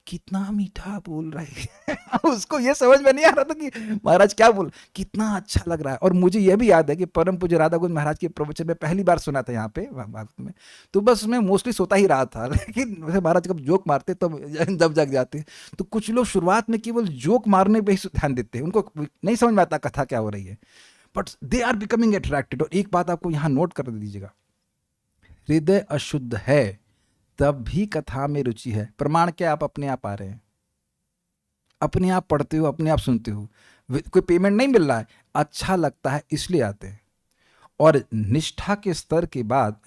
कितना मीठा बोल रहे हैं। उसको ये समझ में नहीं आ रहा था कि महाराज क्या बोल, कितना अच्छा लग रहा है। और मुझे ये भी याद है कि परम पूज्य राधा कुंज महाराज के प्रवचन में पहली बार सुना था यहाँ पे भागवत में, तो बस मैं मोस्टली सोता ही रहा था। लेकिन वैसे महाराज जब जोक मारते तब जब जग जाते। तो कुछ लोग शुरुआत में केवल जोक मारने पर ही ध्यान देते हैं, उनको नहीं समझ में आता कथा क्या हो रही है, but they are becoming attracted. और एक बात आपको यहाँ नोट कर दीजिएगा, हृदय अशुद्ध है तब भी कथा में रुचि है। प्रमाण क्या? आप अपने आप आ रहे हैं, अपने आप पढ़ते हो, अपने आप सुनते हो, कोई पेमेंट नहीं मिल रहा है, अच्छा लगता है इसलिए आते हैं। और निष्ठा के स्तर के बाद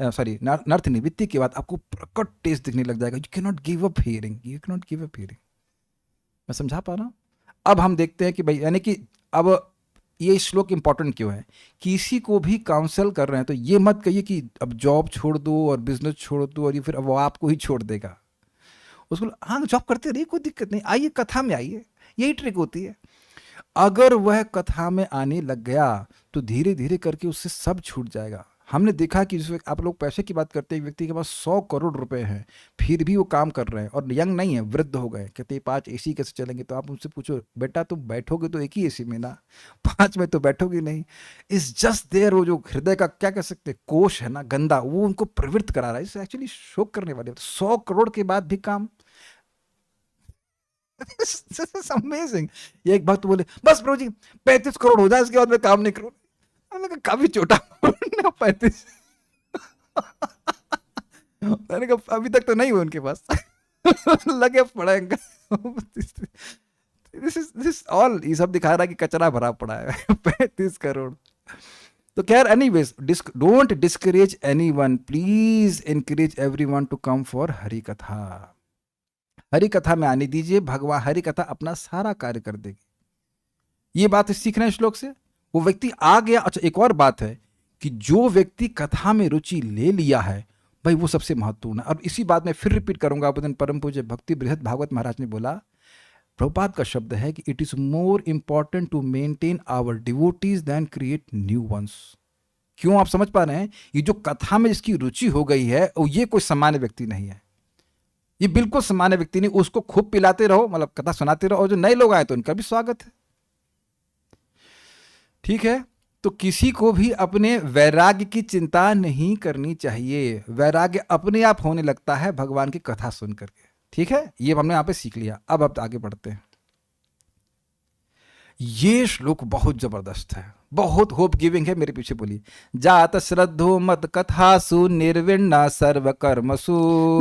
नर्थ निवृत्ति के बाद आपको प्रकट टेस्ट दिखने लग जाएगा। You can not give up hearing, you can not give up hearing. मैं समझा पा रहा हूं? अब हम देखते हैं कि भाई, यानी कि अब ये श्लोक इंपॉर्टेंट क्यों है। किसी को भी काउंसल कर रहे हैं तो ये मत कहिए कि अब जॉब छोड़ दो और बिजनेस छोड़ दो और ये फिर अब वो आपको ही छोड़ देगा। उसको हाँ जॉब करते रहिए, कोई दिक्कत नहीं, आइए कथा में आइए, यही ट्रिक होती है। अगर वह कथा में आने लग गया तो धीरे धीरे करके उससे सब छूट जाएगा। हमने देखा कि आप लोग पैसे की बात करते हैं, एक व्यक्ति के पास 100 करोड़ रुपए हैं, फिर भी वो काम कर रहे हैं और यंग नहीं है, वृद्ध हो गए। कहते 5 एसी कैसे चलेंगे? तो आप उनसे पूछो, बेटा तुम बैठोगे तो एक ही एसी में ना, 5 में तो बैठोगे नहीं। Is just there. वो जो हृदय का क्या कह सकते हैं कोश है ना गंदा, वो उनको प्रवृत्त करा रहा है। इससे एक्चुअली शोक करने वाले 100 करोड़ के बाद भी काम। अमेजिंग। ये एक भक्त बोले बस प्रभु जी 35 करोड़ हो जाए इसके बाद मैं काम नहीं करूँ। मैंने कहा काफी छोटा 35। मैंने कहा अभी तक तो नहीं हुआ उनके पास। लगे पड़ा दिस ऑल ये सब दिखा रहा है कि कचरा भरा पड़ा है। 35 करोड़। तो खैर anyways, don't discourage anyone, please encourage everyone to come for Hari katha. Hari कथा में आने दीजिए, भगवान हरि कथा अपना सारा कार्य कर देगी। ये बात सीख रहे हैं श्लोक से। वो व्यक्ति आ गया। अच्छा एक और बात है कि जो व्यक्ति कथा में रुचि ले लिया है भाई, वो सबसे महत्वपूर्ण है। और इसी बात में फिर रिपीट करूंगा। दिन परम पूज्य भक्ति बृहद भागवत महाराज ने बोला, प्रभुपाद का शब्द है कि it is more important to maintain our devotees than create new ones. क्यों? आप समझ पा रहे हैं, ये जो कथा में जिसकी रुचि हो गई है ये कोई सामान्य व्यक्ति नहीं है, ये बिल्कुल सामान्य व्यक्ति नहीं। उसको खूब पिलाते रहो, मतलब कथा सुनाते रहो, और जो नए लोग आए तो उनका भी स्वागत है। ठीक है? तो किसी को भी अपने वैराग्य की चिंता नहीं करनी चाहिए। वैराग्य अपने आप होने लगता है भगवान की कथा सुन करके। ठीक है? ये हमने यहां पे सीख लिया। अब आगे बढ़ते हैं। ये श्लोक बहुत जबरदस्त है, बहुत होप गिविंग है, मेरे पीछे बोलिए। जात श्रद्धो मत कथासु निर्विण्ण सर्व कर्मसु।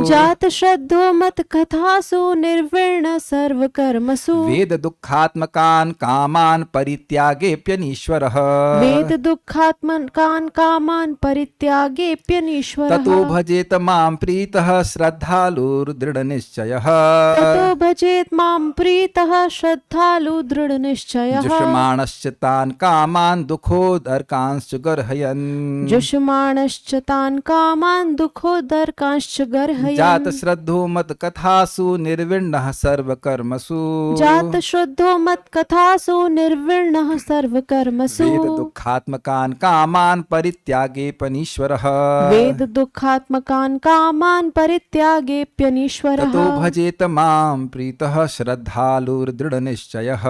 जात श्रद्धो मत कथासु निर्विण्ण सर्व कर्मसु। वेद दुखात्मकान कामान परित्यागेप्यनीश्वरः। वेद दुःखात्मकान् कामान् परित्यागेऽप्यनीश्वरः। ततो भजेत मां प्रीतः श्रद्धालुर्दृढ़ निश्चयः। ततो भजेत मां प्रीतः श्रद्धालु दृढ़ निश्चयः। जुषमाणश्च तान् कामान् दुःखोदर्कांश्च गर्हयन्। जुषमाणश्च तान् कामान् दुःखोदर्कांश्च गर्हयन्। जात श्रद्धो मत कथासु निर्विण्णः सर्व कर्मसु। जात श्रद्धो मत कथासु निर्विण्णः सर्व कर्मसु। वेद दुःखात्मकान् कामान् परित्यागेऽप्यनीश्वरः। वेद दुःखात्मकान् कामान् परित्यागेऽप्यनीश्वरः। ततो भजेत मां प्रीतः श्रद्धालुर्दृढ़ निश्चयः।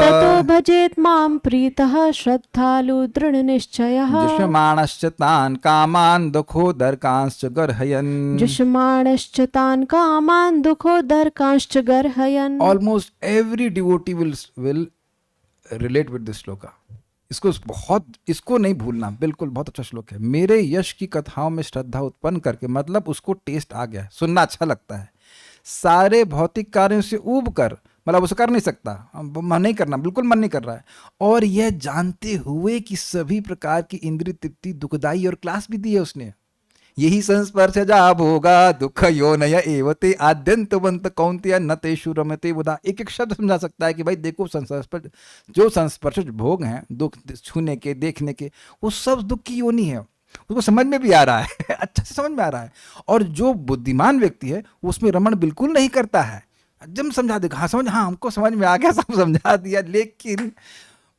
ततो भजेत मां प्रीतः श्रद्धालु दृढ़ निश्चयः। जुषमाणश्च तान् कामान् दुःखोदर्कांश्च गर्हयन्। जुषमाणश्च तान् कामान् दुःखोदर्कांश्च गर्हयन्। Almost every devotee will relate with this shloka. इसको नहीं भूलना, बिल्कुल बहुत अच्छा श्लोक है। मेरे यश की कथाओं में श्रद्धा उत्पन्न करके, मतलब उसको टेस्ट आ गया, सुनना अच्छा लगता है। सारे भौतिक कार्यों से ऊब कर, मतलब उसे कर नहीं सकता, मन नहीं करना, बिल्कुल मन नहीं कर रहा है, और यह जानते हुए कि सभी प्रकार की इंद्रिय तृप्ति दुखदाई, और क्लास भी दी है उसने। यही संस्पर्श जा भोगा दुख योनय एवते आद्यंतवंत कौन्तेय न तेषु रमते बुधा। एक एक शब्द समझा सकता है कि भाई देखो, जो संस्पर्श भोग हैं, दुख छूने के, देखने के, वो सब दुख की योनि है। उसको समझ में भी आ रहा है अच्छा से समझ में आ रहा है। और जो बुद्धिमान व्यक्ति है वो उसमें रमण बिल्कुल नहीं करता है। जब समझा देगा, हाँ समझ, हाँ हमको समझ में आ गया, सब समझा दिया, लेकिन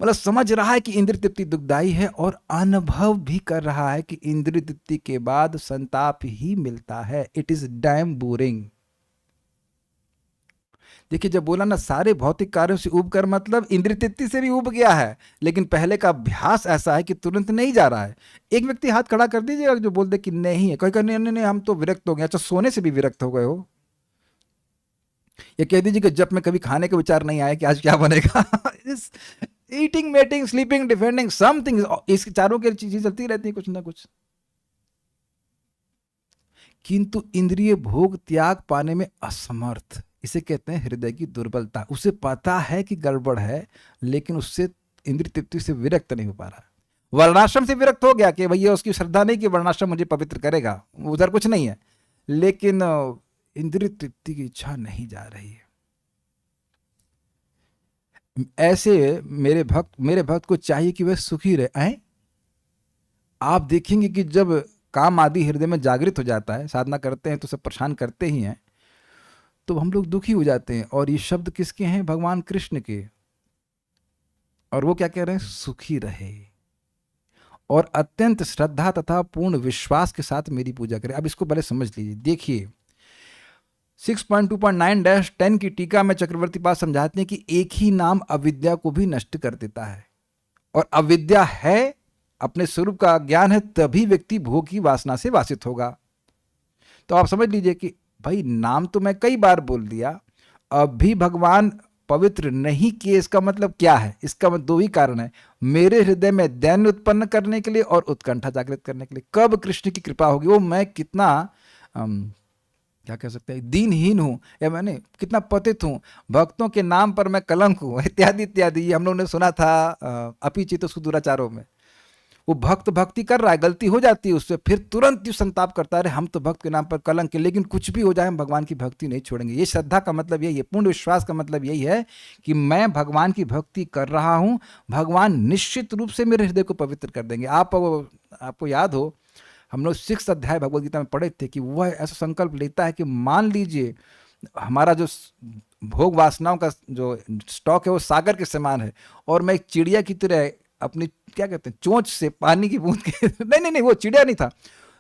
मतलब समझ रहा है कि इंद्रिय तृप्ति दुखदाई है, और अनुभव भी कर रहा है कि इंद्रिय तृप्ति के बाद संताप ही मिलता है। It is damn boring. देखिए, जब बोला ना सारे भौतिक कार्यों से ऊब कर, मतलब इंद्रिय तृप्ति से भी ऊब गया है, लेकिन पहले का अभ्यास ऐसा है कि तुरंत नहीं जा रहा है। एक व्यक्ति हाथ खड़ा कर दीजिएगा जो बोल दे कि नहीं है, कोई कह नहीं, नहीं नहीं हम तो विरक्त हो गए। अच्छा, सोने से भी विरक्त हो गए हो? ये कह दीजिए कि जब में कभी खाने का विचार नहीं आया कि आज क्या बनेगा eating, mating, sleeping, defending something, इस चारों की चीजें चलती रहती है कुछ ना कुछ। किंतु इंद्रिय भोग त्याग पाने में असमर्थ, इसे कहते हैं हृदय की दुर्बलता। उसे पता है कि गड़बड़ है, लेकिन उससे इंद्रिय तृप्ति से विरक्त नहीं हो पा रहा। वर्णाश्रम से विरक्त हो गया कि भैया उसकी श्रद्धा नहीं कि वर्णाश्रम मुझे पवित्र करेगा, उधर कुछ नहीं है, लेकिन इंद्रिय तृप्ति की इच्छा नहीं जा रही है। ऐसे मेरे भक्त को चाहिए कि वह सुखी रहे। आप देखेंगे कि जब काम आदि हृदय में जागृत हो जाता है, साधना करते हैं तो सब परेशान करते ही हैं, तो हम लोग दुखी हो जाते हैं। और ये शब्द किसके हैं? भगवान कृष्ण के। और वो क्या कह रहे हैं? सुखी रहे और अत्यंत श्रद्धा तथा पूर्ण विश्वास के साथ मेरी पूजा करें। अब इसको पहले समझ लीजिए। देखिए 6.2.9-10 की टीका में चक्रवर्ती पाद समझाते हैं कि एक ही नाम अविद्या को भी नष्ट कर देता है, और अविद्या है अपने स्वरूप का ज्ञान है, तभी व्यक्ति भोग की वासना से वासित होगा। तो आप समझ लीजिए कि भाई नाम तो मैं कई बार बोल दिया, अब भी भगवान पवित्र नहीं किए, इसका मतलब क्या है? इसका मतलब दो ही कारण है, मेरे हृदय में दैन्य उत्पन्न करने के लिए और उत्कंठा जागृत करने के लिए। कब कृष्ण की कृपा होगी? वो मैं कितना क्या कह सकते हैं, दीनहीन हूँ, या मैंने कितना पतित हूँ, भक्तों के नाम पर मैं कलंक हूँ, इत्यादि इत्यादि। ये हम लोगों ने सुना था अपीचित सुदुराचारों में। वो भक्त भक्ति कर रहा है, गलती हो जाती है उससे, फिर तुरंत ही संताप करता है, हम तो भक्त के नाम पर कलंक है, लेकिन कुछ भी हो जाए हम भगवान की भक्ति नहीं छोड़ेंगे। ये श्रद्धा का मतलब यही है, पूर्ण विश्वास का मतलब यही है कि मैं भगवान की भक्ति कर रहा हूँ, भगवान निश्चित रूप से मेरे हृदय को पवित्र कर देंगे। आपको याद हो, हम लोग 6 अध्याय भगवद गीता में पढ़े थे कि वह ऐसा संकल्प लेता है कि मान लीजिए हमारा जो भोग वासनाओं का जो स्टॉक है वो सागर के समान है, और मैं एक चिड़िया की तरह अपनी क्या कहते हैं चोंच से पानी की बूंद के नहीं वो चिड़िया नहीं था,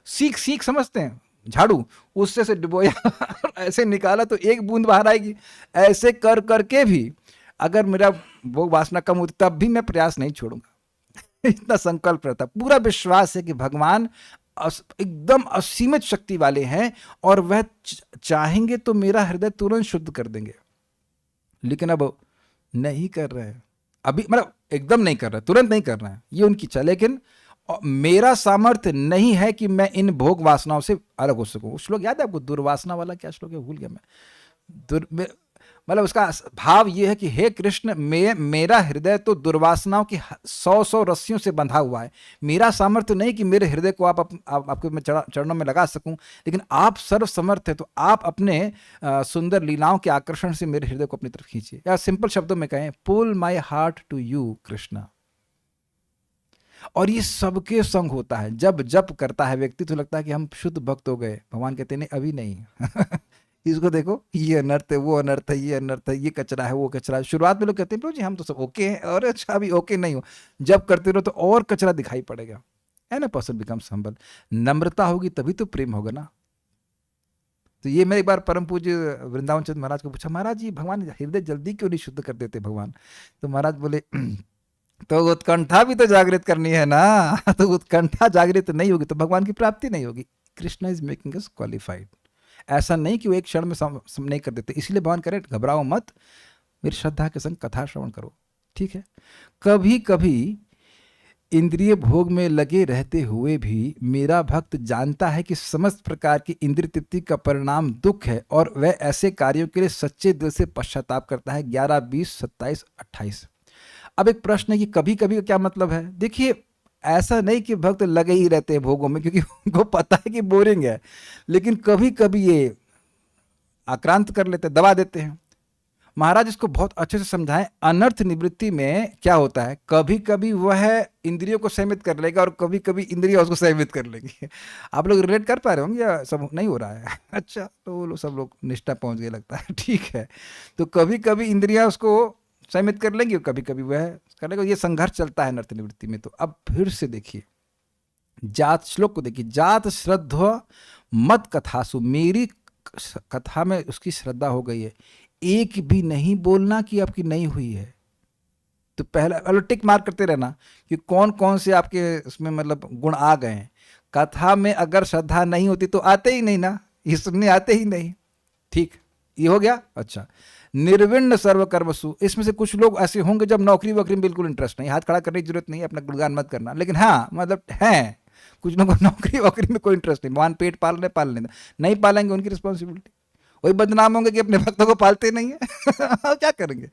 सीख समझते हैं, झाड़ू, उससे से डुबोया ऐसे निकाला तो एक बूंद बाहर आएगी। ऐसे कर करके भी अगर मेरा भोग वासना कम होती तब भी मैं प्रयास नहीं छोड़ूंगा इतना संकल्प रहता। पूरा विश्वास है कि भगवान एकदम असीमित शक्ति वाले हैं, और वह चाहेंगे तो मेरा हृदय तुरंत शुद्ध कर देंगे, लेकिन अब नहीं कर रहे हैं। अभी मतलब एकदम नहीं कर रहा है, तुरंत नहीं कर रहा है, ये उनकी इच्छा। लेकिन मेरा सामर्थ्य नहीं है कि मैं इन भोग वासनाओं से अलग हो सकूं। उस श्लोक याद है आपको, दुर्वासना वाला क्या श्लोक है, भूल गया मैं। मतलब उसका भाव ये है कि हे कृष्ण, मेरा हृदय तो दुर्वासनाओं की 100 रस्सियों से बंधा हुआ है। मेरा सामर्थ्य नहीं कि मेरे हृदय को आपके मैं चरणों में लगा सकूं, लेकिन आप सर्व समर्थ है, तो आप अपने सुंदर लीलाओं के आकर्षण से मेरे हृदय को अपनी तरफ खींचिए। या सिंपल शब्दों में कहें, pull my heart to you Krishna. और ये सबके संग होता है। जब जप करता है व्यक्ति तो लगता है कि हम शुद्ध भक्त हो गए। भगवान कहते नहीं, अभी नहीं। इसको देखो, ये अनर्थ है, वो अनर्थ है, ये अनर्थ है, ये कचरा है, वो कचरा है। शुरुआत में लोग कहते हैं प्रभु जी हम तो सब ओके हैं, और अच्छा अभी ओके नहीं हो। जब करते रहो तो और कचरा दिखाई पड़ेगा। And a person becomes humble. नम्रता होगी तभी तो प्रेम होगा ना। तो ये मैं एक बार परम पूज्य वृंदावन चंद्र महाराज को पूछा, महाराज जी भगवान हृदय जल्दी क्यों नहीं शुद्ध कर देते भगवान? तो महाराज बोले तो उत्कंठा भी तो जागृत करनी है ना। तो उत्कंठा जागृत नहीं होगी तो भगवान की प्राप्ति नहीं होगी। Krishna is making us qualified. ऐसा नहीं कि वो एक क्षण में नहीं कर देते, इसलिए भगवान करे घबराओ मत, मेरी श्रद्धा के संग कथा श्रवण करो, ठीक है। कभी कभी इंद्रिय भोग में लगे रहते हुए भी मेरा भक्त जानता है कि समस्त प्रकार की इंद्रिय तृप्ति का परिणाम दुख है, और वह ऐसे कार्यों के लिए सच्चे दिल से पश्चाताप करता है। 11, 20, 27, 28। अब एक प्रश्न है कि कभी कभी का क्या मतलब है? देखिए, ऐसा नहीं कि भक्त लगे ही रहते हैं भोगों में, क्योंकि उनको पता है कि बोरिंग है, लेकिन कभी कभी ये आक्रांत कर लेते हैं, दबा देते हैं। महाराज इसको बहुत अच्छे से समझाएं। अनर्थ निवृत्ति में क्या होता है, कभी कभी वह इंद्रियों को संयमित कर लेगा और कभी कभी इंद्रियां उसको संयमित कर लेंगी। आप लोग रिलेट कर पा रहे होंगे या सब नहीं हो रहा है? अच्छा, तो वो सब लोग निष्ठा पहुंच गए लगता है, ठीक है। तो कभी कभी इंद्रियां उसको संयमित कर लेंगी और कभी कभी वह कर लेगा। ये संघर्ष चलता है अनर्थ निवृत्ति में। तो अब फिर से देखिए जात श्लोक को देखिए, जात श्रद्धा मत कथासु, मेरी कथा में उसकी श्रद्धा हो गई है, एक भी नहीं बोलना कि आपकी नहीं हुई है। तो पहला टिक मार्क करते रहना कि कौन कौन से आपके उसमें मतलब गुण आ गए हैं। कथा में अगर श्रद्धा नहीं होती तो आते ही नहीं ना, ये सुनने आते ही नहीं, ठीक, ये हो गया। अच्छा, निर्विण्ण सर्वकर्मसु, इसमें से कुछ लोग ऐसे होंगे जब नौकरी वोकरी में बिल्कुल इंटरेस्ट नहीं, हाथ खड़ा करने की जरूरत नहीं है, अपना गुणगान मत करना, लेकिन हाँ मतलब है कुछ लोगों को नौकरी वोकरी में कोई इंटरेस्ट नहीं, भगवान पेट पाल रहे, पाल लेना, नहीं पालेंगे उनकी रिस्पॉन्सिबिलिटी। वही बदनाम होंगे कि अपने भक्तों को पालते नहीं है। क्या करेंगे?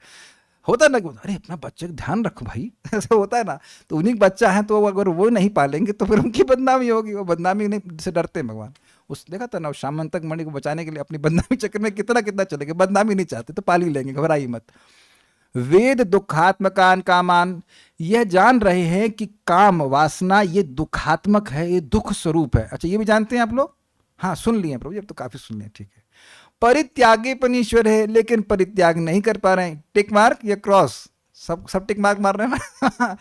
होता है ना, अरे अपना बच्चे का ध्यान रखो भाई, ऐसा होता है ना। तो उन्हीं बच्चा है तो अगर वो नहीं पालेंगे तो फिर उनकी बदनामी होगी। वो बदनामी नहीं से डरते हैं भगवान। उस देखा था ना, श्यामंतक मणि को बचाने के लिए अपनी बदनामी चक्कर में कितना कितना चले गए। बदनामी नहीं चाहते तो पाल ही लेंगे, घबराइए मत। वेद दुखात्मकान कामान, यह जान रहे हैं कि काम वासना ये दुखात्मक है, ये दुख स्वरूप है। अच्छा, ये भी जानते हैं आप लोग? हाँ, सुन लिए प्रभु, अब तो काफी सुन लिए, ठीक है। परित्यागी पण ईश्वर है, लेकिन परित्याग नहीं कर पा रहे हैं। टिक मार्क या क्रॉस, सब टिक मार्क मार रहे हैं ना।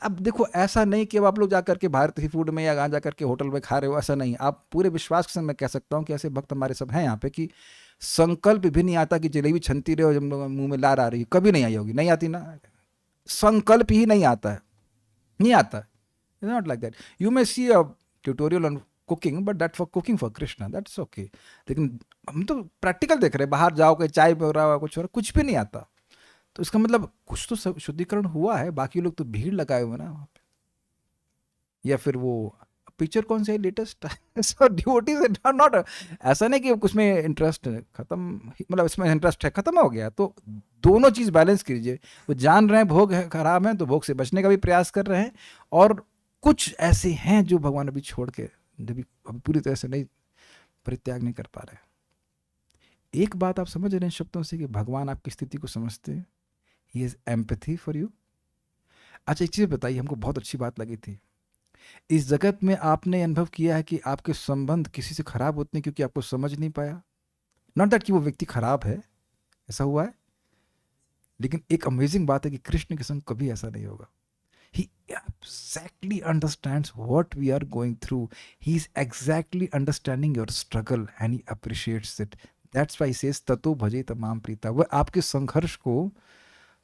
अब देखो, ऐसा नहीं कि अब आप लोग जाकर के भारतीय फूड में या जाकर के होटल में खा रहे हो, ऐसा नहीं। आप पूरे विश्वास के साथ मैं कह सकता हूँ कि ऐसे भक्त हमारे सब हैं यहाँ पे कि संकल्प भी नहीं आता कि जलेबी छनती रहे हो जब मुंह में लार आ रही है, कभी नहीं आई होगी, नहीं आती ना। संकल्प ही नहीं आता है, नहीं आता है। It's not like that. You may see a tutorial on cooking, but that for cooking for Krishna, that's okay. लेकिन हम तो प्रैक्टिकल देख रहे हैं, बाहर जाओ के चाय पी रहा हो, कुछ भी नहीं आता। तो इसका मतलब कुछ तो शुद्धिकरण हुआ है, बाकी लोग तो भीड़ लगाए हुए ना वहाँ पे। या फिर वो पिक्चर कौन सा है लेटेस्ट? सो डिवोटीज नॉट, ऐसा नहीं कि उसमें इंटरेस्ट खत्म, मतलब इसमें इंटरेस्ट है खत्म हो गया। तो दोनों चीज़ बैलेंस कीजिए। वो जान रहे हैं भोग है खराब है तो भोग से बचने का भी प्रयास कर रहे हैं, और कुछ ऐसे हैं जो भगवान अभी छोड़ के अभी पूरी तरह से नहीं परित्याग नहीं कर पा रहे। एक बात आप समझ रहे हैं शब्दों से कि भगवान आपकी स्थिति को समझते हैं। He is empathy for you. अच्छा, एक चीज़ बताइए, हमको बहुत अच्छी बात लगी थी। इस जगत में आपने अनुभव किया है कि आपके संबंध किसी से खराब होते हैं क्योंकि आपको समझ नहीं पाया? नॉट दैट कि वो व्यक्ति खराब है, ऐसा हुआ है, लेकिन एक अमेजिंग बात है कि कृष्ण के संग कभी ऐसा नहीं होगा। He exactly understands what we are going through. He is exactly understanding your struggle and he appreciates it. That's why he says ततो भजे तमाम प्रीता। वह आपके संघर्ष को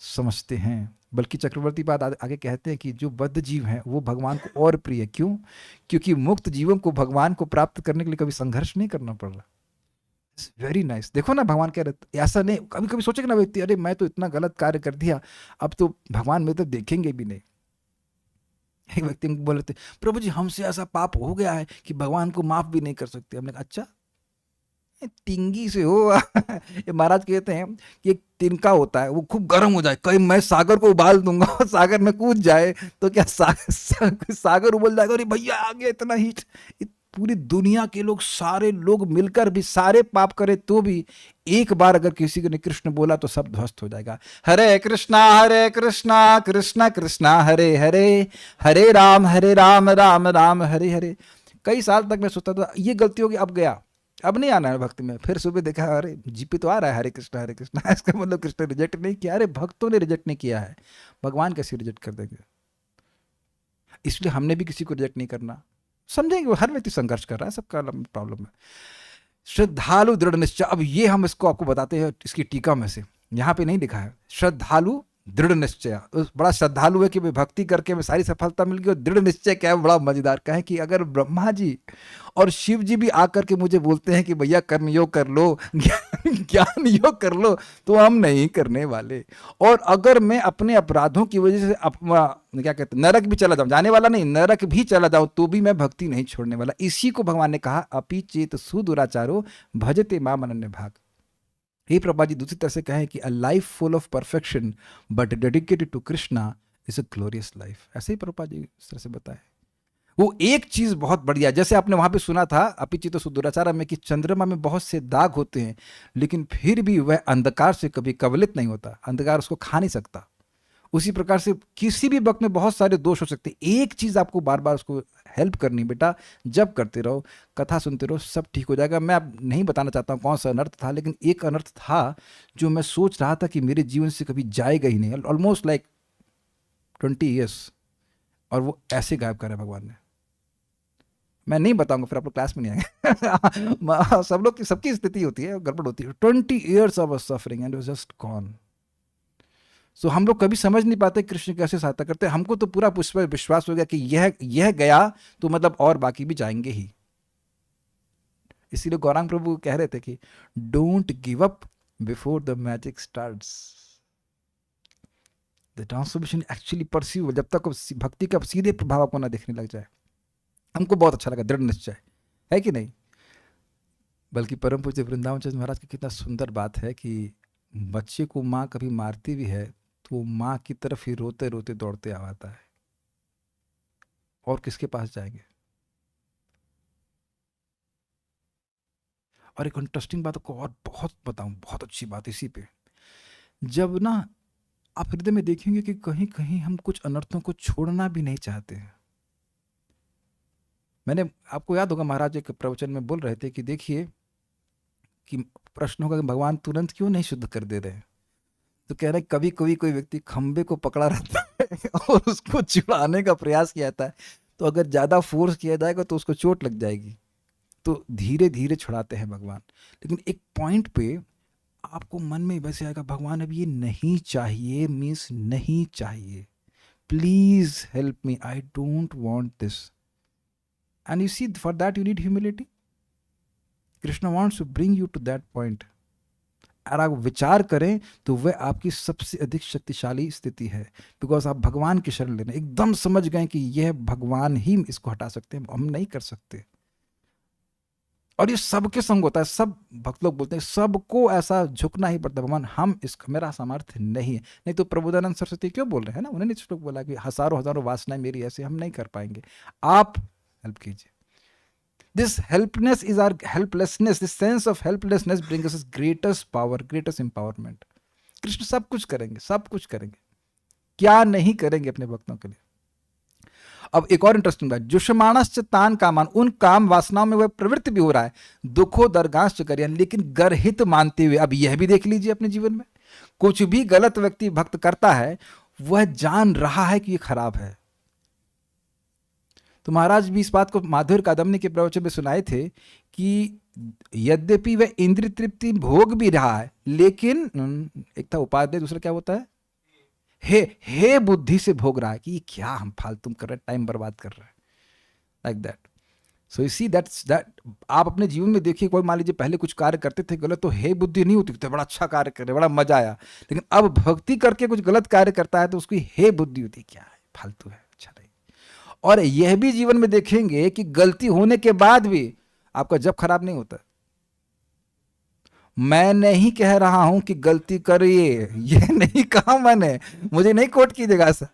समझते हैं। बल्कि चक्रवर्ती बात आगे कहते हैं कि जो बद्ध जीव हैं वो भगवान को और प्रिय। क्यों? क्योंकि मुक्त जीवों को भगवान को प्राप्त करने के लिए कभी संघर्ष नहीं करना पड़ रहा। Very nice. देखो ना, भगवान कह रहे ऐसा नहीं, कभी कभी सोचेगा ना व्यक्ति, अरे मैं तो इतना गलत कार्य कर दिया, अब तो भगवान मेरे तो देखेंगे भी नहीं। एक व्यक्ति बोल रहे थे, प्रभु जी हमसे ऐसा पाप हो गया है कि भगवान को माफ भी नहीं कर सकते। हमने कहा अच्छा, टिंगी से हो। ये महाराज कहते हैं कि एक तिनका होता है, वो खूब गर्म हो जाए, कहीं मैं सागर को उबाल दूंगा और सागर में कूद जाए तो क्या सागर उबल जाएगा, अरे भैया आ गया इतना हीट। पूरी दुनिया के लोग, सारे लोग मिलकर भी सारे पाप करे तो भी एक बार अगर किसी ने कृष्ण बोला तो सब ध्वस्त हो जाएगा। हरे कृष्णा कृष्णा कृष्णा हरे हरे, हरे राम राम राम हरे हरे। कई साल तक मैं सोचता था ये गलती होगी, अब गया, अब नहीं आना है भक्ति में। फिर सुबह देखा, अरे जीपी तो आ रहा है हरे कृष्णा। इसका मतलब कृष्ण रिजेक्ट नहीं किया, अरे भक्तों ने रिजेक्ट नहीं किया है, भगवान कैसे रिजेक्ट कर देंगे। इसलिए हमने भी किसी को रिजेक्ट नहीं करना। समझेंगे, हर व्यक्ति संघर्ष कर रहा है, सबका प्रॉब्लम है। श्रद्धालु दृढ़ निश्चय, अब ये हम इसको आपको बताते हैं इसकी टीका में से, यहाँ पे नहीं लिखा है। श्रद्धालु दृढ़ निश्चय, बड़ा श्रद्धालु है कि भाई भक्ति करके मैं सारी सफलता मिल गई। और दृढ़ निश्चय क्या है, बड़ा मजेदार का है कि अगर ब्रह्मा जी और शिव जी भी आकर के मुझे बोलते हैं कि भैया कर्म योग कर लो, ज्ञान योग कर लो, तो हम नहीं करने वाले। और अगर मैं अपने अपराधों की वजह से क्या कहते हैं, नरक भी चला जाऊं, जाने वाला नहीं, नरक भी चला जाऊं, तो भी मैं भक्ति नहीं छोड़ने वाला। इसी को भगवान ने कहा, अपि चेत सुदुराचारो भजते माम अनन्य भाग। हे प्रभा जी दूसरी तरह से कहें कि a life full of perfection but dedicated to Krishna is a glorious life. ऐसे ही प्रभा जी इस तरह से बताए। वो एक चीज बहुत बढ़िया, जैसे आपने वहां पे सुना था अपिचित सुदुराचार में कि चंद्रमा में बहुत से दाग होते हैं, लेकिन फिर भी वह अंधकार से कभी कवलित नहीं होता, अंधकार उसको खा नहीं सकता। उसी प्रकार से किसी भी वक्त में बहुत सारे दोष हो सकते हैं, एक चीज आपको बार बार उसको हेल्प करनी, बेटा जब करते रहो, कथा सुनते रहो, सब ठीक हो जाएगा। मैं अब नहीं बताना चाहता हूँ कौन सा अनर्थ था, लेकिन एक अनर्थ था जो मैं सोच रहा था कि मेरे जीवन से कभी जाएगा ही नहीं, ऑलमोस्ट लाइक 20 ईयर्स, और वो ऐसे गायब करा भगवान ने। मैं नहीं बताऊंगा, फिर आप लोग क्लास में नहीं आएंगे। सब लोग की सबकी स्थिति होती है, गड़बड़ होती है। 20 years of suffering and just gone. So हम लोग कभी समझ नहीं पाते कृष्ण कैसे सहायता करते। हमको तो पूरा विश्वास हो गया कि यह गया तो मतलब और बाकी भी जाएंगे ही। इसीलिए गौरांग प्रभु कह रहे थे कि don't give up before the magic starts. The transformation actually perceive, जब तक भक्ति का सीधे प्रभाव आपको ना देखने लग जाए। हमको बहुत अच्छा लगा, दृढ़ निश्चय है कि नहीं। बल्कि परम पूज्य वृंदावन चंद्र महाराज की कितना सुंदर बात है कि बच्चे को माँ कभी मारती भी है तो वो माँ की तरफ ही रोते रोते दौड़ते आता है, और किसके पास जाएंगे। और एक इंटरेस्टिंग बात को और बहुत बताऊं, बहुत अच्छी बात इसी पे, जब ना आप हृदय में देखेंगे कि कहीं कहीं हम कुछ अनर्थों को छोड़ना भी नहीं चाहते हैं। मैंने, आपको याद होगा महाराज एक प्रवचन में बोल रहे थे कि देखिए कि प्रश्न होगा कि भगवान तुरंत क्यों नहीं शुद्ध कर दे रहे हैं। तो कह रहे कभी कभी कोई व्यक्ति खंबे को पकड़ा रहता है और उसको छुड़ाने का प्रयास किया जाता है, तो अगर ज़्यादा फोर्स किया जाएगा तो उसको चोट लग जाएगी, तो धीरे धीरे छुड़ाते हैं भगवान। लेकिन एक पॉइंट पे आपको मन में वैसे आएगा, भगवान अब ये नहीं चाहिए, मीन्स नहीं चाहिए, please help me, I don't want this. And you see for that you need humility. Krishna wants to bring you to that point. और आप विचार करें तो वह आपकी सबसे अधिक शक्तिशाली स्थिति है, बिकॉज आप भगवान की शरण लेने एकदम समझ गए कि यह भगवान ही इसको हटा सकते हैं, हम नहीं कर सकते। और ये सबके संग होता है, सब भक्त लोग बोलते हैं सबको ऐसा झुकना ही पड़ता है, भगवान हम इसका मेरा सामर्थ्य नहीं है। नहीं तो प्रबोधानंद सरस्वती क्यों बोल रहे हैं ना, उन्होंने श्लोक बोला कि हजारों हजारों वासनाएं मेरी ऐसे, हम नहीं कर पाएंगे, आप हेल्प कीजिए। This helplessness is our helplessness. This sense of helplessness brings us greatest power, greatest empowerment. Krishna सब कुछ करेंगे, सब कुछ करेंगे, क्या नहीं करेंगे अपने भक्तों के लिए। अब एक और इंटरेस्टिंग बात, जुषमाणश्च तान कामान, उन काम वासनाओं में वह प्रवृत्ति भी हो रहा है, दुखो दरगांश्च करियन, लेकिन गर्हित मानते हुए। अब यह भी देख लीजिए अपने जीवन में, कुछ भी गलत व्यक्ति भक्त करता है वह जान रहा है कि यह खराब है। तो महाराज भी इस बात को माधुर्य कादम्बनी के प्रवचन में सुनाए थे कि यद्यपि वह इंद्रिय तृप्ति भोग भी रहा है, लेकिन एक था उपादेय, दूसरा क्या होता है, हे बुद्धि से भोग रहा है कि ये क्या हम फालतू कर रहे हैं, टाइम बर्बाद कर रहे हैं, like that. So see that आप अपने जीवन में देखिए, कोई मान लीजिए पहले कुछ कार्य करते थे गलत, तो हे बुद्धि नहीं होती, तो बड़ा अच्छा कार्य कर रहे, बड़ा मजा आया। लेकिन अब भक्ति करके कुछ गलत कार्य करता है तो उसकी हे बुद्धि होती, क्या है, फालतू है, अच्छा नहीं। और यह भी जीवन में देखेंगे कि गलती होने के बाद भी आपका जब खराब नहीं होता। मैं नहीं कह रहा हूं कि गलती करिए, यह नहीं कहा मैंने, मुझे नहीं कोट कीजिएगा सर,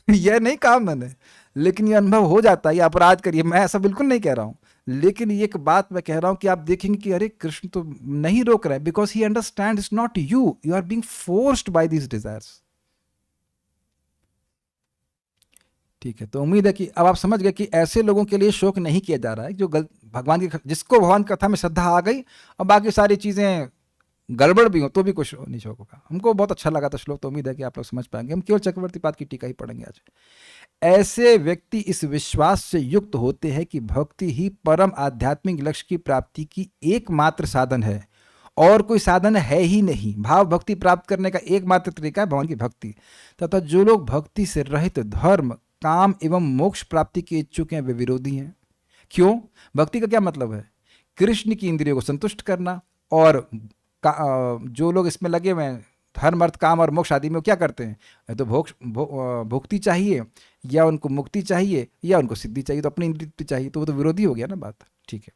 यह नहीं कहा मैंने, लेकिन ये अनुभव हो जाता है, ये अपराध करिए, मैं ऐसा बिल्कुल नहीं कह रहा हूं। लेकिन एक बात मैं कह रहा हूं कि आप देखेंगे कि अरे कृष्ण तो नहीं रोक रहे, because he understand it's not you, you are being forced by these desires. ठीक है, तो उम्मीद है कि अब आप समझ गए कि ऐसे लोगों के लिए शोक नहीं किया जा रहा है जो भगवान की, जिसको भगवान कथा में श्रद्धा आ गई और बाकी सारी चीजें गड़बड़ भी हो तो भी कुछ नहीं शोक होगा। हमको बहुत अच्छा लगा था श्लोक, तो उम्मीद है कि आप लोग समझ पाएंगे। हम केवल चक्रवर्ती पाद की टीका ही पढ़ेंगे आज। ऐसे व्यक्ति इस विश्वास से युक्त होते हैं कि भक्ति ही परम आध्यात्मिक लक्ष्य की प्राप्ति की एकमात्र साधन है और कोई साधन है ही नहीं। भाव भक्ति प्राप्त करने का एकमात्र तरीका है भगवान की भक्ति। तथा जो लोग भक्ति से रहित धर्म, काम एवं मोक्ष प्राप्ति के इच्छुक हैं वे विरोधी हैं। क्यों? भक्ति का क्या मतलब है? कृष्ण की इंद्रियों को संतुष्ट करना। और जो लोग इसमें लगे हुए हैं धर्म, अर्थ, काम और मोक्ष आदि में, क्या करते हैं? तो भुक्ति चाहिए, या उनको मुक्ति चाहिए, या उनको सिद्धि चाहिए, तो अपनी इंद्रिय चाहिए, तो वो तो विरोधी हो गया ना बात। ठीक है।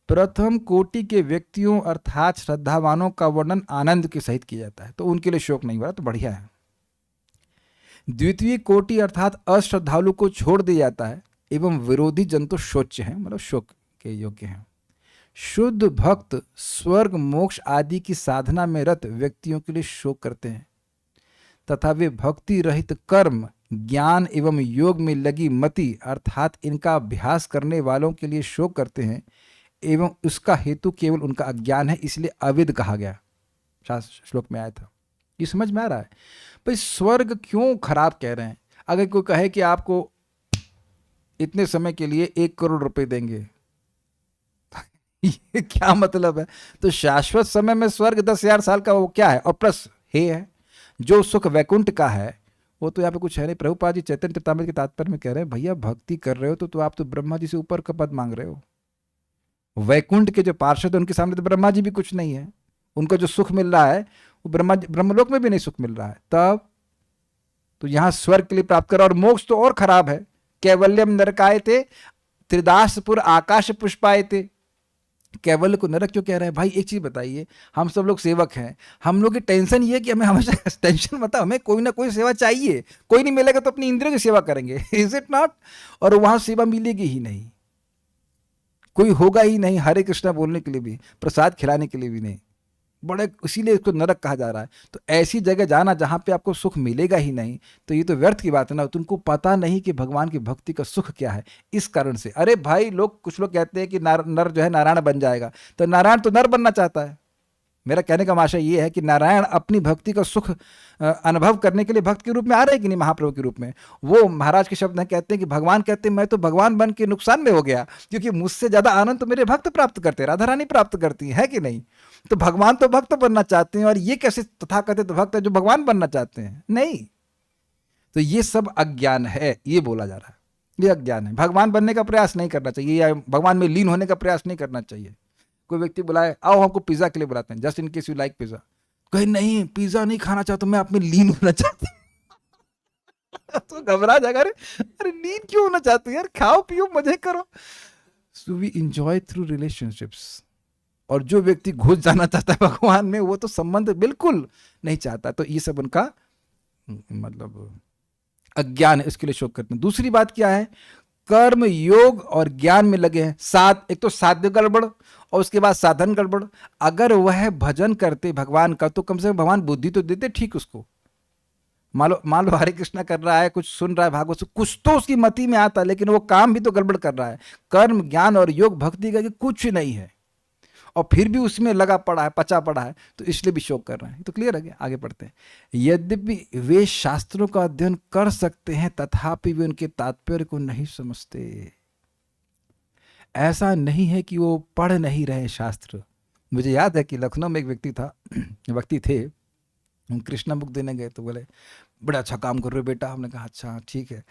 प्रथम कोटि के व्यक्तियों अर्थात श्रद्धावानों का वर्णन आनंद के सहित किया जाता है, तो उनके लिए शोक नहीं हो रहा, तो बढ़िया है। द्वितीय कोटि अर्थात अश्रद्धालु को छोड़ दिया जाता है एवं विरोधी जन तो शोच्य हैं, मतलब शोक के योग्य हैं। शुद्ध भक्त स्वर्ग, मोक्ष आदि की साधना में रत व्यक्तियों के लिए शोक करते हैं तथा वे भक्ति रहित कर्म, ज्ञान एवं योग में लगी मति अर्थात इनका अभ्यास करने वालों के लिए शोक करते हैं एवं उसका हेतु केवल उनका अज्ञान है, इसलिए अविद कहा गया। श्लोक में आया था। ये समझ में आ रहा है भाई स्वर्ग क्यों खराब कह रहे हैं? अगर कोई कहे कि आपको इतने समय के लिए 1 करोड़ रुपए देंगे, ये क्या मतलब है? तो शाश्वत समय में स्वर्ग 10,000 साल का वो क्या है? और प्लस हे है जो सुख वैकुंठ का है वो तो यहाँ पे कुछ है नहीं। प्रभुपाद जी चैतन्य चरितामृत के तात्पर्य में कह रहे हैं भैया भक्ति कर रहे हो तो आप तो ब्रह्मा जी से ऊपर का पद मांग रहे हो। वैकुंठ के जो पार्षद है उनके सामने तो ब्रह्मा जी भी कुछ नहीं है। उनको जो सुख मिल रहा है वो ब्रह्मलोक में भी नहीं सुख मिल रहा है। तब तो यहां स्वर्ग के लिए प्राप्त करा। और मोक्ष तो और खराब है। कैवल्यम नरकाय थे त्रिदासपुर आकाश पुष्पाए थे। कैवल्य को नरक क्यों कह रहे हैं? भाई एक चीज बताइए, हम सब लोग सेवक हैं, हम लोग की टेंशन ये है कि हमें हमेशा टेंशन मत, हमें कोई ना कोई सेवा चाहिए। कोई नहीं मिलेगा तो अपनी इंद्रियों की सेवा करेंगे, इज इट नॉट? और वहां सेवा मिलेगी ही नहीं, कोई होगा ही नहीं हरे कृष्णा बोलने के लिए भी, प्रसाद खिलाने के लिए भी नहीं। बड़े इसीलिए इसको नरक कहा जा रहा है। तो ऐसी जगह जाना जहां पे आपको सुख मिलेगा ही नहीं, तो ये तो व्यर्थ की बात है ना। तुमको पता नहीं कि भगवान की भक्ति का सुख क्या है। इस कारण से अरे भाई कुछ लोग कहते हैं कि नर जो है नारायण बन जाएगा। तो नारायण तो नर बनना चाहता है। मेरा कहने का आशय ये है कि नारायण अपनी भक्ति का सुख अनुभव करने के लिए भक्त के रूप में आ रहे हैं कि नहीं, महाप्रभु के रूप में। वो महाराज के शब्द हैं, कहते हैं कि भगवान कहते हैं मैं तो भगवान बन के नुकसान में हो गया, क्योंकि मुझसे ज्यादा आनंद तो मेरे भक्त प्राप्त करते हैं, राधा रानी प्राप्त करती है कि नहीं। तो भगवान तो भक्त बनना चाहते हैं, और ये कैसे तथाकथित भक्त है जो भगवान बनना चाहते हैं? नहीं। तो ये सब अज्ञान है, ये बोला जा रहा है, ये अज्ञान है। भगवान बनने का प्रयास नहीं करना चाहिए, या भगवान में लीन होने का प्रयास नहीं करना चाहिए। कोई व्यक्ति बुलाए, आओ हमको पिज्जा के लिए बुलाते हैं, just in case you like pizza, कहीं नहीं पिज्जा नहीं खाना चाहता, मैं आप में लीन होना चाहती हूं। तो घबरा जाएगा, अरे लीन क्यों होना चाहते हैं यार, खाओ पियो मजे करो। So we enjoy through relationships. और जो व्यक्ति घुस जाना चाहता है भगवान में, वो तो संबंध बिल्कुल नहीं चाहता। तो ये सब उनका मतलब अज्ञान है, इसके लिए शोक करते हैं। दूसरी बात क्या है? कर्म, योग और ज्ञान में लगे हैं। एक तो साध्य गड़बड़ और उसके बाद साधन गड़बड़। अगर वह भजन करते भगवान का तो कम से कम भगवान बुद्धि तो देते ठीक उसको। मान लो हरे कृष्णा कर रहा है, कुछ सुन रहा है भागवत से, कुछ तो उसकी मति में आता है, लेकिन वो काम भी तो गड़बड़ कर रहा है। कर्म, ज्ञान और योग भक्ति का कुछ नहीं है, और फिर भी उसमें लगा पड़ा है, पचा पड़ा है, तो इसलिए भी शोक कर रहे हैं। तो क्लियर है क्या? आगे पढ़ते हैं। यद्यपि वे शास्त्रों का अध्ययन कर सकते हैं तथापि वे उनके तात्पर्य को नहीं समझते। ऐसा नहीं है कि वो पढ़ नहीं रहे शास्त्र। मुझे याद है कि लखनऊ में एक व्यक्ति थे, हम कृष्णा बुक देने गए तो बोले बड़ा अच्छा काम कर रहे हो बेटा। हमने कहा अच्छा ठीक है।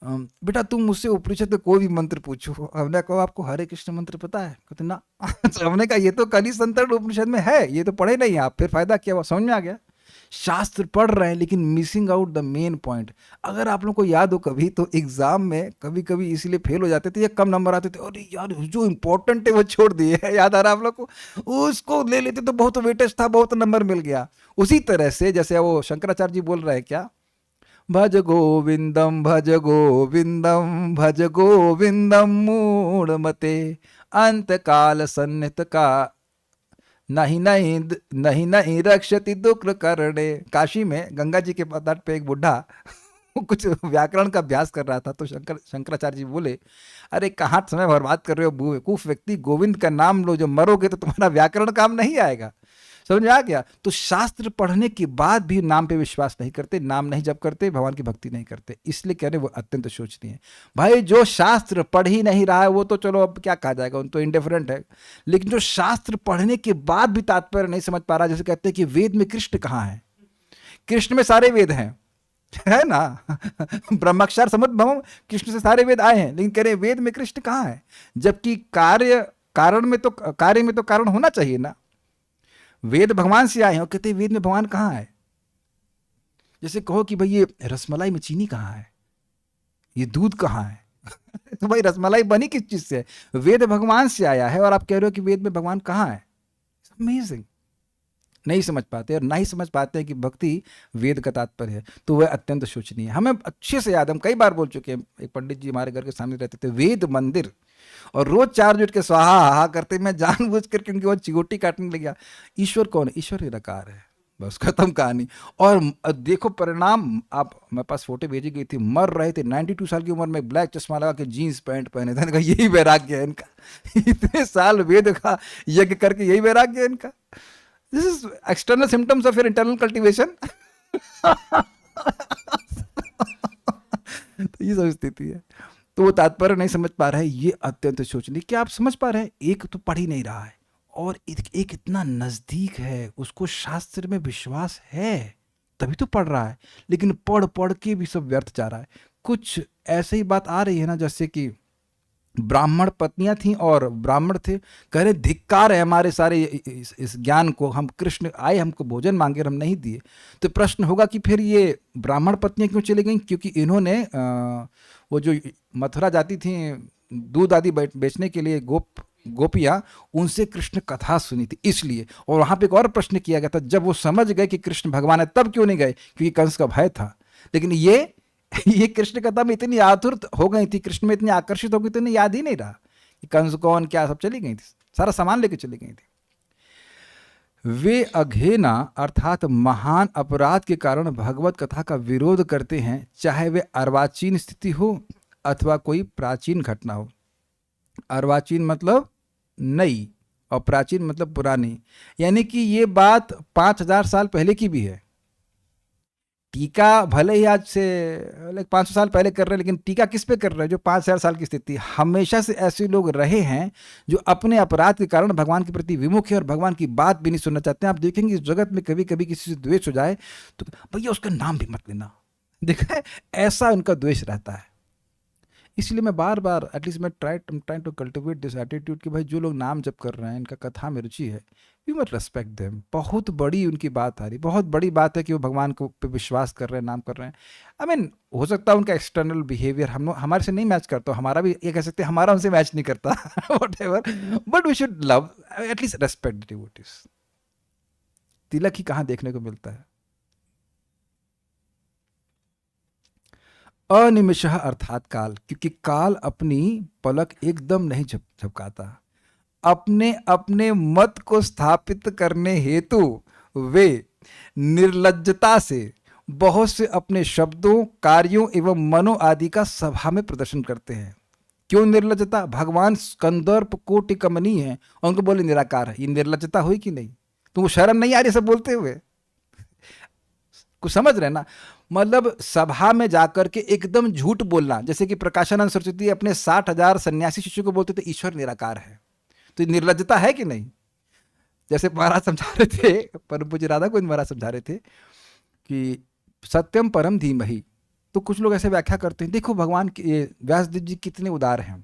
बेटा तुम मुझसे उपनिषद का कोई भी मंत्र पूछो। हमने कहा आपको हरे कृष्ण मंत्र पता है? कहते ना। तो हमने कहा ये तो कली संतरण उपनिषद में है, ये तो पढ़े नहीं आप, फिर फायदा क्या हुआ? समझ में आ गया? शास्त्र पढ़ रहे हैं लेकिन missing out the main point. अगर आप लोग को याद हो कभी, तो एग्जाम में कभी कभी इसीलिए फेल हो जाते थे या कम नंबर आते थे, अरे यार जो इंपॉर्टेंट है वो छोड़ दिए है, याद आ रहा है आप लोग को? उसको ले लेते तो बहुत वेटेज था, बहुत नंबर मिल गया। उसी तरह से जैसे वो शंकराचार्य जी बोल रहे हैं क्या, भज गोविंदम भज गोविंदम भज गोविंदम मूढ़मते अंत काल सन्नित का नहीं नहीं नहीं नहीं रक्षति दुक्र करणे। काशी में गंगा जी के तट पे एक बुढ़ा वो कुछ व्याकरण का अभ्यास कर रहा था, तो शंकराचार्य जी बोले, अरे कहाँ समय बर्बाद कर रहे हो बेवकूफ व्यक्ति, गोविंद का नाम लो, जो मरोगे तो तुम्हारा व्याकरण काम नहीं आएगा। समझ में आ गया? तो शास्त्र पढ़ने के बाद भी नाम पे विश्वास नहीं करते, नाम नहीं जप करते, भगवान की भक्ति नहीं करते, इसलिए कह रहे वो अत्यंत शोचनीय है। भाई जो शास्त्र पढ़ ही नहीं रहा है वो तो चलो अब क्या कहा जाएगा, उन तो इंडिफरेंट है, लेकिन जो शास्त्र पढ़ने के बाद भी तात्पर्य नहीं समझ पा रहा, जैसे कहते हैं कि वेद में कृष्ण कहाँ है? कृष्ण में सारे वेद हैं, है ना? ब्रह्माक्षर समुद्भवम, कृष्ण से सारे वेद आए हैं, लेकिन कह रहे वेद में कृष्ण कहाँ है? जबकि कार्य में तो कारण होना चाहिए ना। वेद भगवान से आए हैं और कहते हैं वेद में भगवान कहाँ है? जैसे कहो कि भाई ये रसमलाई में चीनी कहाँ है, ये दूध कहाँ है? तो भाई रसमलाई बनी किस चीज से है? वेद भगवान से आया है और आप कह रहे हो कि वेद में भगवान कहाँ है? अमेजिंग। नहीं समझ पाते, और ना ही समझ पाते हैं कि भक्ति वेद का तात्पर्य है, तो वह अत्यंत शोचनीय है। हमें अच्छे से याद, हम कई बार बोल चुके हैं, एक पंडित जी हमारे घर के सामने रहते थे, वेद मंदिर, और रोज 4 जुट के स्वाहा हा करते, मैं जानबूझ कर क्योंकि वो चिगोटी काटने लग गया। ईश्वर कौन है? ईश्वर निराकार है, बस खत्म कहानी। और देखो परिणाम, आप मेरे पास फोटो भेजी गई थी, मर रहे थे 92 साल की उम्र में, ब्लैक चश्मा लगा के जीन्स पैंट पहने थे। यही वैराग्य है इनका। इतने साल वेद का यज्ञ करके यही वैराग्य है इनका। This is external symptoms of your internal cultivation. तो ये सब स्थिति है। तो वो तात्पर्य नहीं समझ पा रहा है, ये अत्यंत शोचनीय। क्या आप समझ पा रहे हैं? एक तो पढ़ ही नहीं रहा है, और एक इतना नजदीक है, उसको शास्त्र में विश्वास है तभी तो पढ़ रहा है, लेकिन पढ़ पढ़ के भी सब व्यर्थ जा रहा है। कुछ ऐसे ही बात आ रही है ना, जैसे कि ब्राह्मण पत्नियां थीं और ब्राह्मण थे, कह रहे धिक्कार है हमारे सारे इस ज्ञान को, हम कृष्ण आए हमको भोजन मांगे और हम नहीं दिए। तो प्रश्न होगा कि फिर ये ब्राह्मण पत्नियां क्यों चली गईं? क्योंकि इन्होंने वो जो मथुरा जाती थी दूध आदि बेचने के लिए, गोपियाँ, उनसे कृष्ण कथा सुनी थी इसलिए। और वहाँ पे एक और प्रश्न किया गया था, जब वो समझ गए कि कृष्ण भगवान है तब क्यों नहीं गए? क्योंकि कंस का भय था। लेकिन ये कृष्ण कथा में इतनी आतुर हो गई थी, कृष्ण में इतनी आकर्षित हो गई थी, इन्हें याद ही नहीं रहा कि कंस कौन क्या, सब चली गई थी, सारा सामान लेके चली गई थी। वे अघेना अर्थात महान अपराध के कारण भगवत कथा का विरोध करते हैं, चाहे वे अर्वाचीन स्थिति हो अथवा कोई प्राचीन घटना हो। अर्वाचीन मतलब नई और प्राचीन मतलब पुरानी, यानी कि ये बात 5000 साल पहले की भी है। टीका भले ही आज से 500 साल पहले कर रहे हैं, लेकिन टीका किस पे कर रहे हैं? जो 5000 साल की स्थिति। हमेशा से ऐसे लोग रहे हैं जो अपने अपराध के कारण भगवान के प्रति विमुख है और भगवान की बात भी नहीं सुनना चाहते हैं। आप देखेंगे इस जगत में कभी कभी किसी से द्वेष हो जाए तो भैया उसका नाम भी मत लेना, देखा है, ऐसा उनका द्वेष रहता है। इसलिए मैं बार बार एटलीस्ट मैं trying to cultivate this attitude कि भाई जो लोग नाम जप कर रहे हैं, इनका कथा में रुचि है, वी मस्ट रेस्पेक्ट देम। बहुत बड़ी उनकी बात आ रही, बहुत बड़ी बात है कि वो भगवान को पे विश्वास कर रहे हैं, नाम कर रहे हैं। आई मीन हो सकता है उनका एक्सटर्नल बिहेवियर हमारे से नहीं मैच करता, हमारा भी ये कह सकते हैं हमारा उनसे मैच नहीं करता, whatever, but we should love at least respect the devotees. तिलक ही कहाँ देखने को मिलता है। अनिमिषः अर्थात काल, क्योंकि काल अपनी पलक एकदम नहीं झपकाता। अपने अपने मत को स्थापित करने हेतु वे निर्लज्जता से बहुत से अपने शब्दों, कार्यों एवं मनो आदि का सभा में प्रदर्शन करते हैं। क्यों निर्लज्जता? भगवान स्कंदर्प कोटि कमनीय है, उनको बोले निराकार है, ये निर्लज्जता हुई कि नहीं? तुमको शर्म नहीं आ रही सब बोलते हुए? कुछ समझ रहे ना? मतलब सभा में जाकर के एकदम झूठ बोलना, जैसे कि प्रकाशानंद सरस्वती अपने 60,000 सन्यासी शिष्यों को बोलते थे ईश्वर निराकार है, तो ये निर्लज्जता है कि नहीं? जैसे महाराज समझा रहे थे, परम पूज्य राधा गोविंद महाराज समझा रहे थे कि सत्यम परम धीमहि, तो कुछ लोग ऐसे व्याख्या करते हैं, देखो भगवान व्यास देव जी कितने उदार हैं।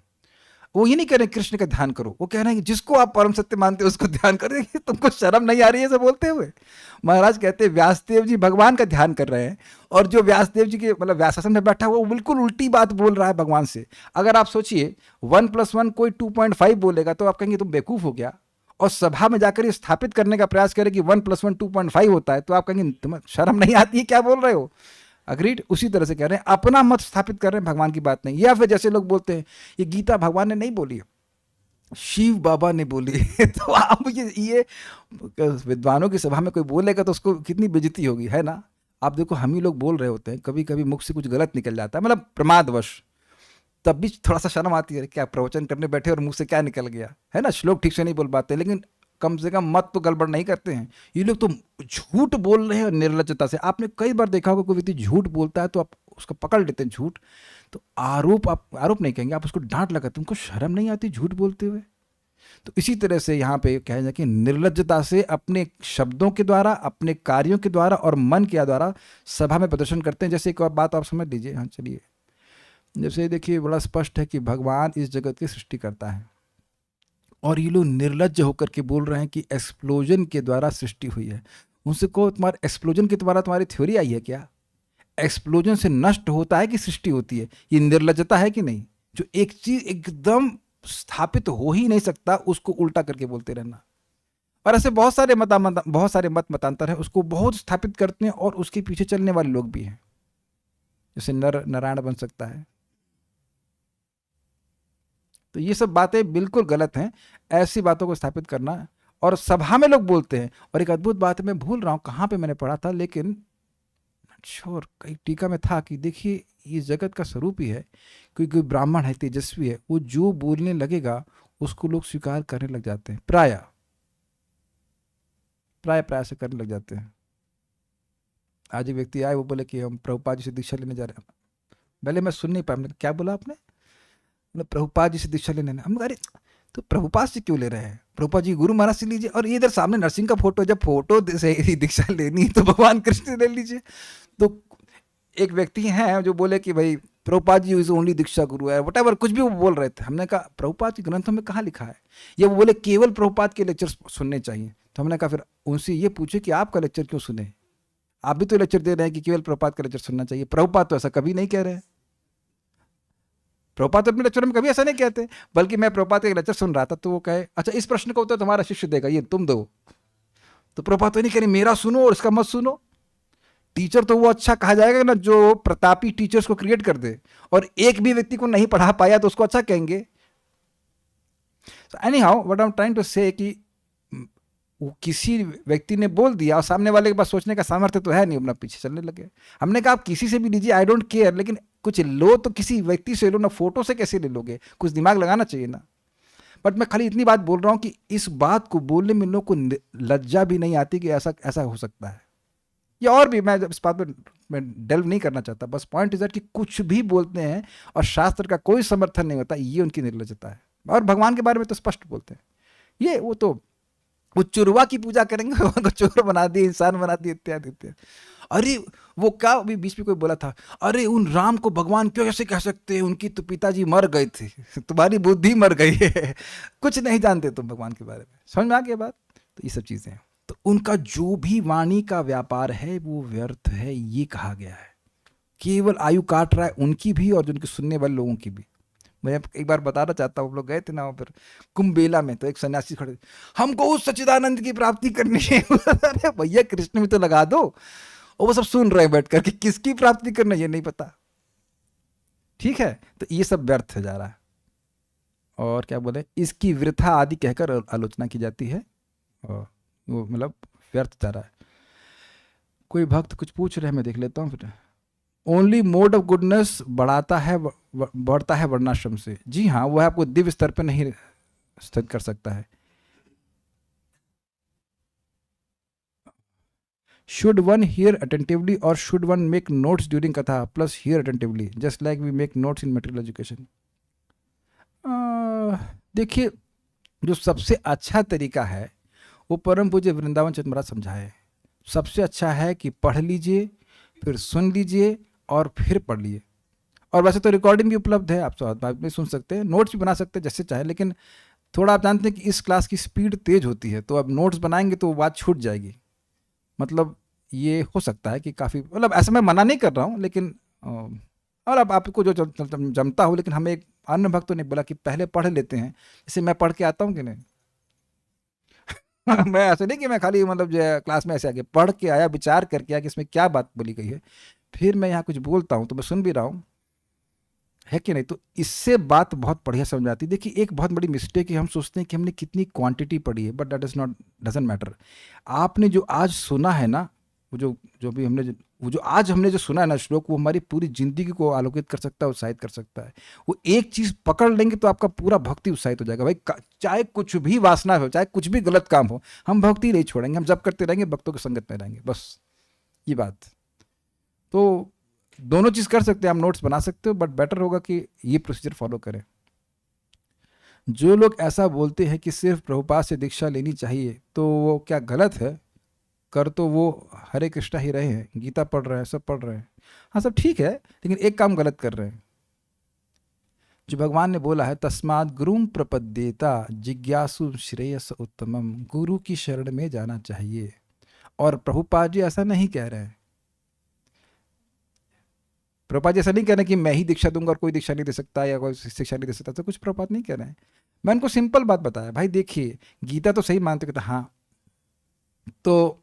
वो ये नहीं कह रहे कृष्ण का ध्यान करो, वो कह रहे हैं कि जिसको आप परम सत्य मानते हो उसको ध्यान करो। तुमको शर्म नहीं आ रही है ऐसा बोलते हुए? महाराज कहते हैं व्यासदेव जी भगवान का ध्यान कर रहे हैं, और जो व्यासदेव जी के मतलब व्यासासन में बैठा हुआ वो बिल्कुल उल्टी बात बोल रहा है भगवान से। अगर आप सोचिए 1+1 कोई 2.5 बोलेगा तो आप कहेंगे तुम बेवकूफ हो गया, और सभा में जाकर ये स्थापित करने का प्रयास करें कि 1+1 2.5 होता है, तो आप कहेंगे तुम्हें शर्म नहीं आती है, क्या बोल रहे हो? अग्रीड। उसी तरह से कह रहे हैं, अपना मत स्थापित कर रहे हैं, भगवान की बात नहीं। या फिर जैसे लोग बोलते हैं ये गीता भगवान ने नहीं बोली, शिव बाबा ने बोली। तो आप ये विद्वानों की सभा में कोई बोलेगा तो उसको कितनी बेइज्जती होगी, है ना? आप देखो हम ही लोग बोल रहे होते हैं, कभी कभी मुख से कुछ गलत निकल जाता है, मतलब प्रमादवश, तब भी थोड़ा सा शर्म आती है, क्या प्रवचन करने बैठे और मुंह से क्या निकल गया, है ना? श्लोक ठीक से नहीं बोल पाते, लेकिन कम से कम मत तो गड़बड़ नहीं करते हैं। ये लोग तो झूठ बोल रहे हैं निर्लज्जता से। आपने कई बार देखा होगा कोई व्यक्ति झूठ बोलता है तो आप उसको पकड़ लेते हैं झूठ, तो आप आरोप नहीं कहेंगे, आप उसको डांट लगाते, तुमको शर्म नहीं आती झूठ बोलते हुए? तो इसी तरह से यहाँ पे कहा जाए कि निर्लज्जता से अपने शब्दों के द्वारा, अपने कार्यों के द्वारा और मन के द्वारा सभा में प्रदर्शन करते हैं। जैसे एक और बात आप समझ लीजिए, हाँ चलिए, जैसे देखिए बड़ा स्पष्ट है कि भगवान इस जगत की सृष्टि करता है, और ये लोग निर्लज्ज होकर के बोल रहे हैं कि एक्सप्लोजन के द्वारा सृष्टि हुई है। उनसे कहो तुम्हारे एक्सप्लोजन के द्वारा तुम्हारी थ्योरी आई है क्या? एक्सप्लोजन से नष्ट होता है कि सृष्टि होती है? ये निर्लज्जता है कि नहीं? जो एक चीज एकदम स्थापित हो ही नहीं सकता उसको उल्टा करके बोलते रहना। और ऐसे बहुत सारे मत मतांतर है, उसको बहुत स्थापित करते हैं और उसके पीछे चलने वाले लोग भी हैं। जैसे नर नारायण बन सकता है, तो ये सब बातें बिल्कुल गलत हैं, ऐसी बातों को स्थापित करना। और सभा में लोग बोलते हैं। और एक अद्भुत बात है, मैं भूल रहा हूँ कहाँ पे मैंने पढ़ा था, लेकिन श्योर कई टीका में था कि देखिए ये जगत का स्वरूप ही है, क्योंकि ब्राह्मण है, तेजस्वी है, वो जो बोलने लगेगा उसको लोग स्वीकार करने लग जाते हैं, प्राय से करने लग जाते हैं। आज एक व्यक्ति आए, वो बोले कि हम प्रभुपाद जी से दीक्षा लेने जा रहे हैं। पहले मैं सुन नहीं पाया, मैंने क्या बोला आपने? मतलब प्रभुपाद जी से दीक्षा लेने। हम अरे तो प्रभुपाद से क्यों ले रहे हैं? प्रभुपाद जी गुरु महाराज से लीजिए। और ये इधर सामने नरसिंह का फोटो, जब फोटो से दीक्षा लेनी तो भगवान कृष्ण ले लीजिए। तो एक व्यक्ति हैं जो बोले कि भाई प्रभुपाद जी इज ओनली दीक्षा गुरु है, वट कुछ भी वो बोल रहे थे। हमने कहा प्रभुपाद के ग्रंथों में कहाँ लिखा है? ये वो बोले केवल प्रभुपाद के लेक्चर सुनने चाहिए। तो हमने कहा फिर उनसे ये पूछे कि आपका लेक्चर क्यों सुने? आप भी तो लेक्चर दे रहे हैं कि केवल प्रभुपाद का लेक्चर सुनना चाहिए। प्रभुपाद तो ऐसा कभी नहीं कह रहे हैं। प्रभुपाद अपने लेक्चर में कभी ऐसा नहीं कहते, बल्कि मैं प्रभुपाद का लेक्चर सुन रहा था तो वो कहे अच्छा इस प्रश्न का उत्तर तुम्हारा शिष्य देगा, ये तुम दो। तो प्रभुपाद तो नहीं कह रहे मेरा सुनो और इसका मत सुनो। टीचर तो वो अच्छा कहा जाएगा ना जो प्रतापी टीचर्स को क्रिएट कर दे, और एक भी व्यक्ति को नहीं पढ़ा पाया तो उसको अच्छा कहेंगे। Anyhow what I am trying to say कि किसी व्यक्ति ने बोल दिया और सामने वाले के पास सोचने का सामर्थ्य तो है नहीं, अपना पीछे चलने लगे। हमने कहा आप किसी से भी लीजिए, आई डोंट केयर, लेकिन कुछ लो तो किसी व्यक्ति से लो ना, फोटो से कैसे ले लोगे? कुछ दिमाग लगाना चाहिए ना। बट मैं खाली इतनी बात बोल रहा हूँ कि इस बात को बोलने में लोग को लज्जा भी नहीं आती कि ऐसा हो सकता है। या और भी, मैं इस बात पर मैं डेल्व नहीं करना चाहता, बस पॉइंट इज दैट कि कुछ भी बोलते हैं और शास्त्र का कोई समर्थन नहीं होता, ये उनकी निर्लज्जता है। और भगवान के बारे में तो स्पष्ट बोलते हैं, ये वो चुरवा की पूजा करेंगे, भगवान को चोर बना दिए, इंसान बना दिए, इत्यादि इत्यादि। अरे वो क्या अभी बीच में कोई बोला था, अरे उन राम को भगवान क्यों ऐसे कह सकते हैं, उनकी तो पिताजी मर गए थे, तुम्हारी बुद्धि मर गई है। कुछ नहीं जानते तुम भगवान के बारे में। समझ में आ गया बात? तो ये सब चीजें, तो उनका जो भी वाणी का व्यापार है वो व्यर्थ है, ये कहा गया है। केवल आयु काट रहा है उनकी भी और जिनके सुनने वाले लोगों की भी। मैं एक बार बताना चाहता हूँ, हम लोग गए थे ना वहाँ पर कुंभमेला में, तो एक सन्यासी खड़े, हमको उस सच्चिदानंद की प्राप्ति करनी है। अरे भैया कृष्ण में तो लगा दो। और वो सब सुन रहे हैं बैठ करके, किसकी प्राप्ति करना ये नहीं पता। ठीक है, तो ये सब व्यर्थ हो जा रहा है। और क्या बोले, इसकी वृथा आदि कहकर आलोचना की जाती है, और वो मतलब व्यर्थ जा रहा है। कोई भक्त कुछ पूछ रहे हैं, मैं देख लेता हूँ फिर। ओनली मोड ऑफ गुडनेस बढ़ता है वर्णाश्रम से। जी हाँ, वो आपको दिव्य स्तर पर नहीं स्थित कर सकता है। शुड वन हियर अटेंटिवली और should one make notes during कथा plus hear attentively just like we make notes in material education? देखिए, जो सबसे अच्छा तरीका है वो परम पूज्य वृंदावन चंद्र महाराज समझाए। सबसे अच्छा है कि पढ़ लीजिए, फिर सुन लीजिए और फिर पढ़ लिए। और वैसे तो रिकॉर्डिंग भी उपलब्ध है, आप बाद में सुन सकते हैं, नोट्स भी बना सकते हैं जैसे चाहे, लेकिन थोड़ा आप जानते हैं कि इस क्लास की स्पीड तेज होती है, तो अब नोट्स बनाएंगे तो बात छूट जाएगी। मतलब ये हो सकता है कि काफ़ी, मतलब ऐसा मैं मना नहीं कर रहा हूँ, लेकिन और अब आपको जो जमता हो, लेकिन हमें एक अन्य भक्तों ने बोला कि पहले पढ़ लेते हैं, जैसे मैं पढ़ के आता हूँ कि नहीं। मैं ऐसे नहीं कि मैं खाली मतलब जो है क्लास में ऐसे आके पढ़ के आया, विचार करके आया कि इसमें क्या बात बोली गई है, फिर मैं यहाँ कुछ बोलता हूँ तो मैं सुन भी रहा हूँ, है कि नहीं। तो इससे बात बहुत बढ़िया समझ आती है। देखिए एक बहुत बड़ी मिस्टेक है, हम सोचते हैं कि हमने कितनी क्वांटिटी पढ़ी है, but that is not, doesn't matter. आपने जो आज सुना है ना, वो जो भी हमने वो जो आज हमने जो सुना है ना श्लोक, वो हमारी पूरी जिंदगी को आलोकित कर सकता है, उत्साहित कर सकता है। वो एक चीज़ पकड़ लेंगे तो आपका पूरा भक्ति उत्साहित हो जाएगा। भाई चाहे कुछ भी वासना हो, चाहे कुछ भी गलत काम हो, हम भक्ति नहीं छोड़ेंगे, हम जब करते रहेंगे, भक्तों की संगत में रहेंगे, बस ये बात। तो दोनों चीज़ कर सकते हैं, आप नोट्स बना सकते हो, बट बेटर होगा कि ये प्रोसीजर फॉलो करें। जो लोग ऐसा बोलते हैं कि सिर्फ प्रभुपाद से दीक्षा लेनी चाहिए, तो वो क्या गलत है? कर तो वो हरे कृष्णा ही रहे हैं, गीता पढ़ रहे हैं, सब पढ़ रहे हैं, हाँ सब ठीक है, लेकिन एक काम गलत कर रहे हैं। जो भगवान ने बोला है, तस्मात् गुरुम प्रपद्येता जिज्ञासु श्रेयस उत्तमम, गुरु की शरण में जाना चाहिए। और प्रभुपाद जी ऐसा नहीं कह रहे हैं, प्रभुपाद जी ऐसा नहीं कह रहे कि मैं ही दीक्षा दूंगा और कोई दीक्षा नहीं दे सकता या कोई शिक्षा नहीं दे सकता, तो कुछ प्रभुपाद नहीं कह रहे हैं। मैं उनको सिंपल बात बताया, भाई देखिए गीता तो सही मानते, कहते हाँ, तो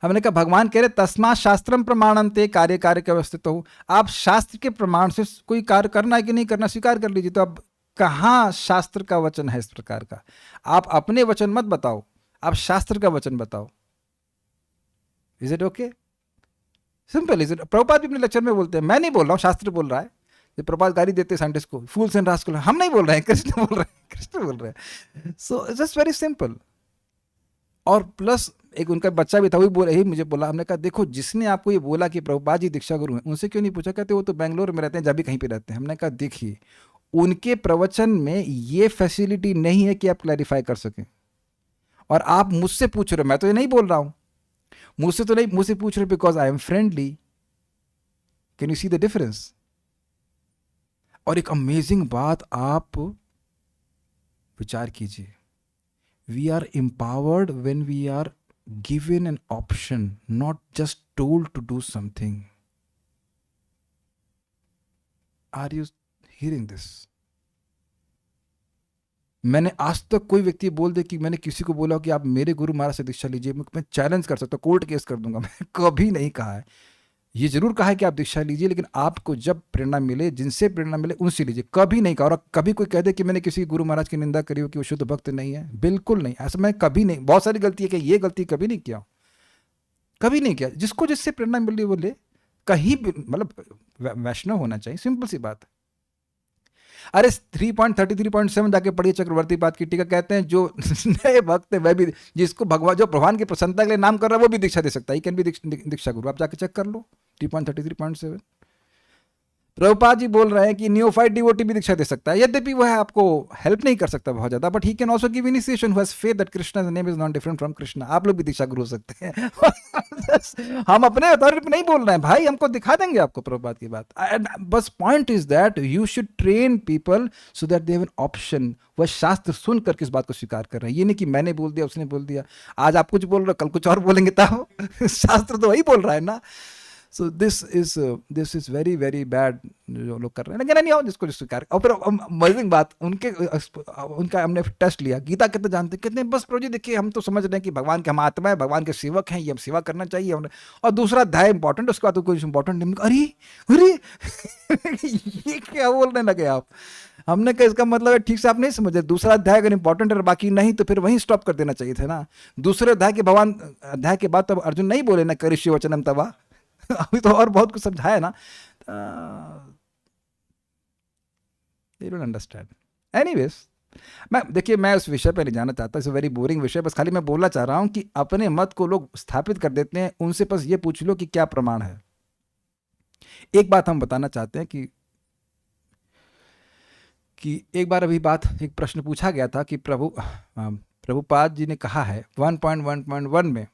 हमने कहा भगवान कह रहे तस्मात् शास्त्रम प्रमाणन्ते कार्य कार्य के अवस्थित हो, आप शास्त्र के प्रमाण से कोई कार्य करना है कि नहीं करना स्वीकार कर लीजिए। तो अब कहाँ शास्त्र का वचन है इस प्रकार का? आप अपने वचन मत बताओ, आप शास्त्र का वचन बताओ। Is it okay? Simple is it? Prabhupada भी अपने लेक्चर में बोलते हैं, मैं नहीं बोल रहा हूँ, शास्त्र बोल रहा है। जब प्रभुपाद गाली देते हैं साइंटिस्ट को, फूल्स एंड रास्कल, हम नहीं बोल रहे हैं, कृष्ण बोल रहे हैं, कृष्ण बोल रहे हैं। So just very simple. और प्लस एक उनका बच्चा भी था, वही बोल रही मुझे बोला, हमने कहा देखो जिसने आपको ये बोला कि प्रभुपाद जी दीक्षा गुरु हैं, उनसे क्यों नहीं पूछा? कहते वो तो बेंगलोर में रहते हैं, जब भी कहीं पे रहते हैं। हमने कहा देखिए उनके प्रवचन में ये फैसिलिटी नहीं है कि आप क्लैरिफाई कर सकें, और आप मुझसे पूछ रहे हो, मैं तो ये नहीं बोल रहा हूं, मुझसे तो नहीं, मुझसे पूछ रहे because I am friendly. Can you see the difference? और एक अमेजिंग बात आप विचार कीजिए, we are empowered when we are given an option, not just told to do something. Are you hearing this? मैंने आज तक कोई व्यक्ति बोल दे कि मैंने किसी को बोला कि आप मेरे गुरु महाराज से दीक्षा लीजिए, मैं चैलेंज कर सकता हूँ, कोर्ट केस कर दूंगा, मैं कभी नहीं कहा है। ये जरूर कहा है कि आप दीक्षा लीजिए, लेकिन आपको जब प्रेरणा मिले, जिनसे प्रेरणा मिले उनसे लीजिए, कभी नहीं कहा। और कभी कोई कह दे कि मैंने किसी गुरु महाराज की निंदा करी हो कि वो शुद्ध भक्त नहीं है, बिल्कुल नहीं, ऐसा मैं कभी नहीं। बहुत सारी गलती है कि ये गलती कभी नहीं किया, कभी नहीं किया। जिसको जिससे प्रेरणा मिल रही वो ले, कहीं भी, मतलब वैष्णव होना चाहिए, सिंपल सी बात है। अरे 3.33.7 जाके पढ़िए चक्रवर्ती पाद की टीका, कहते हैं जो नए भक्त है वह भी, जिसको भगवान, जो भगवान की प्रसन्नता के लिए नाम कर रहा है वो भी दीक्षा दे सकता है, कैन भी दीक्षा गुरु। आप जाके चेक कर लो 3.33.7। प्रभुपाद जी बोल रहे हैं कि नियोफाइट डिवोटी भी दीक्षा दे सकता है, यद्यपि वह आपको हेल्प नहीं कर सकता बहुत ज्यादा, but he can also give initiation who has faith that Krishna's name is not different from Krishna. आप लोग भी दीक्षा गुरु हो सकते हैं। हम अपने अथॉरिटी पे नहीं बोल रहे हैं भाई, हमको दिखा देंगे आपको प्रभुपाद की बात। बस point is that you should train people so that they have an option. वह शास्त्र सुनकर किस बात को स्वीकार कर रहे हैं, ये नहीं कि मैंने बोल दिया उसने बोल दिया, आज आप कुछ बोल रहे हो कल कुछ और बोलेंगे, तब शास्त्र तो वही बोल रहा है ना। So this is very very bad जो लोग कर रहे हैं, लेकिन नहीं आओ जिसको जिसको कार्य। और फिर मजेदार बात, उनका हमने टेस्ट लिया, गीता कितने जानते, कितने, बस प्रभु जी देखिए हम तो समझ रहे हैं कि भगवान के हम आत्मा है, भगवान के सेवक हैं, ये हम सेवा करना चाहिए हमने, और दूसरा अध्याय इंपॉर्टेंट, उसके बाद तो कुछ इंपॉर्टेंट नहीं। अरे अरे ये क्या बोलने लगे आप? हमने कहा इसका मतलब है ठीक से आप नहीं समझे, दूसरा अध्याय अगर इंपॉर्टेंट है बाकी नहीं तो फिर वहीं स्टॉप कर देना चाहिए था ना। दूसरे अध्याय के भगवान अध्याय के बाद तो अर्जुन नहीं बोले ना करिष्ये वचनम तवा, अभी तो और बहुत कुछ समझाया ना। They don't understand. Anyways, देखिए मैं उस विषय पे नहीं जाना चाहता, इट्स वेरी बोरिंग विषय। बस खाली मैं बोलना चाह रहा हूं कि अपने मत को लोग स्थापित कर देते हैं, उनसे बस ये पूछ लो कि क्या प्रमाण है। एक बात हम बताना चाहते हैं कि एक बार अभी एक प्रश्न पूछा गया था कि प्रभुपाद जी ने कहा है 1.1.1 में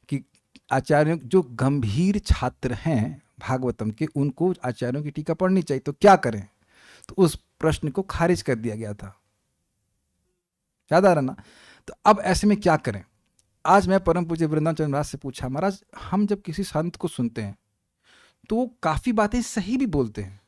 कि आचार्य जो गंभीर छात्र हैं भागवतम के, उनको आचार्यों की टीका पढ़नी चाहिए, तो क्या करें? तो उस प्रश्न को खारिज कर दिया गया था, याद आ रहा ना? तो अब ऐसे में क्या करें? आज मैं परम पूज्य वृंदावन चंद्र महाराज से पूछा, महाराज हम जब किसी संत को सुनते हैं तो वो काफ़ी बातें सही भी बोलते हैं।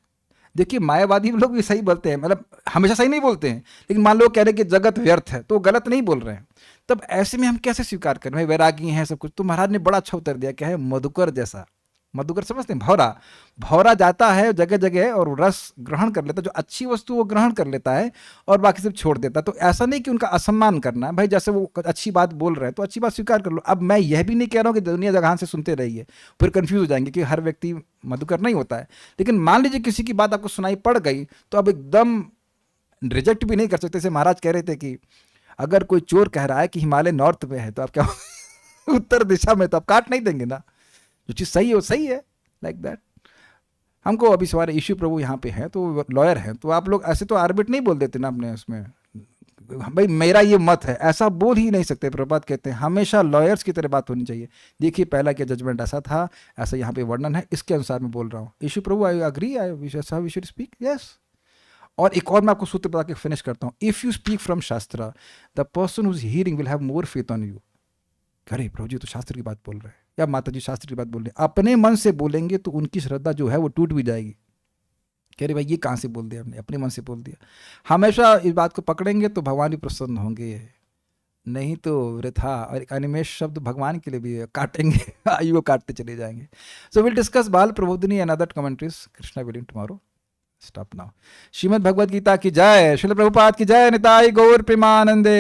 देखिए मायावादी लोग भी सही बोलते हैं, मतलब हमेशा सही नहीं बोलते हैं, लेकिन मान लो कह रहे हैं कि जगत व्यर्थ है, तो वो गलत नहीं बोल रहे हैं। तब ऐसे में हम कैसे स्वीकार करें? भाई वैरागी हैं सब कुछ। तो महाराज ने बड़ा अच्छा उत्तर दिया, क्या है? मधुकर जैसा। मधुकर समझते हैं? भौरा। भौरा जाता है जगह जगह और रस ग्रहण कर लेता है, जो अच्छी वस्तु वो ग्रहण कर लेता है और बाकी सब छोड़ देता है। तो ऐसा नहीं कि उनका असम्मान करना है, भाई जैसे वो अच्छी बात बोल रहे हैं तो अच्छी बात स्वीकार कर लो। अब मैं यह भी नहीं कह रहा हूँ कि दुनिया जगह से सुनते रहिए, फिर कंफ्यूज हो जाएंगे कि हर व्यक्ति मधुकर नहीं होता है। लेकिन मान लीजिए किसी की बात आपको सुनाई पड़ गई तो अब एकदम रिजेक्ट भी नहीं कर सकते। जैसे महाराज कह रहे थे कि अगर कोई चोर कह रहा है कि हिमालय नॉर्थ में है, तो आप क्या उत्तर दिशा में, तो आप काट नहीं देंगे ना। जो चीज़ सही है वो सही है, लाइक दैट। हमको अभी सवाल इश्यू प्रभु यहाँ पे है, तो लॉयर हैं, तो आप लोग ऐसे तो आर्बिट नहीं बोल देते ना अपने उसमें, भाई मेरा ये मत है, ऐसा बोल ही नहीं सकते। प्रभुपाद कहते हैं हमेशा लॉयर्स की तरह बात होनी चाहिए। देखिए पहला क्या जजमेंट ऐसा था, ऐसा यहाँ पे वर्णन है, इसके अनुसार मैं बोल रहा हूँ। Issue Prabhu I agree, I we should speak, yes. और एक और मैं आपको सूत्र बता के फिनिश करता हूँ। इफ यू स्पीक फ्रॉम शास्त्र, the person who is hearing will have more faith on you. अरे प्रभु जी तो शास्त्र की बात बोल रहे हैं, या माता जी शास्त्र की बात बोल रहे हैं। अपने मन से बोलेंगे तो उनकी श्रद्धा जो है वो टूट भी जाएगी। कह रहे भाई ये कहाँ से बोल दिया हमने, अपने मन से बोल दिया। हमेशा इस बात को पकड़ेंगे तो भगवान भी प्रसन्न होंगे, नहीं तो वृथा। और एक अनिमेष शब्द भगवान के लिए भी है, काटेंगे आयु को काटते चले जाएंगे। सो will discuss Bal Prabodhini and other commentaries Krishna willing tomorrow. Stop now. Shrimad Bhagavad Gita की जय, श्रील प्रभुपाद की जय, निताई गौर प्रेमानंदे।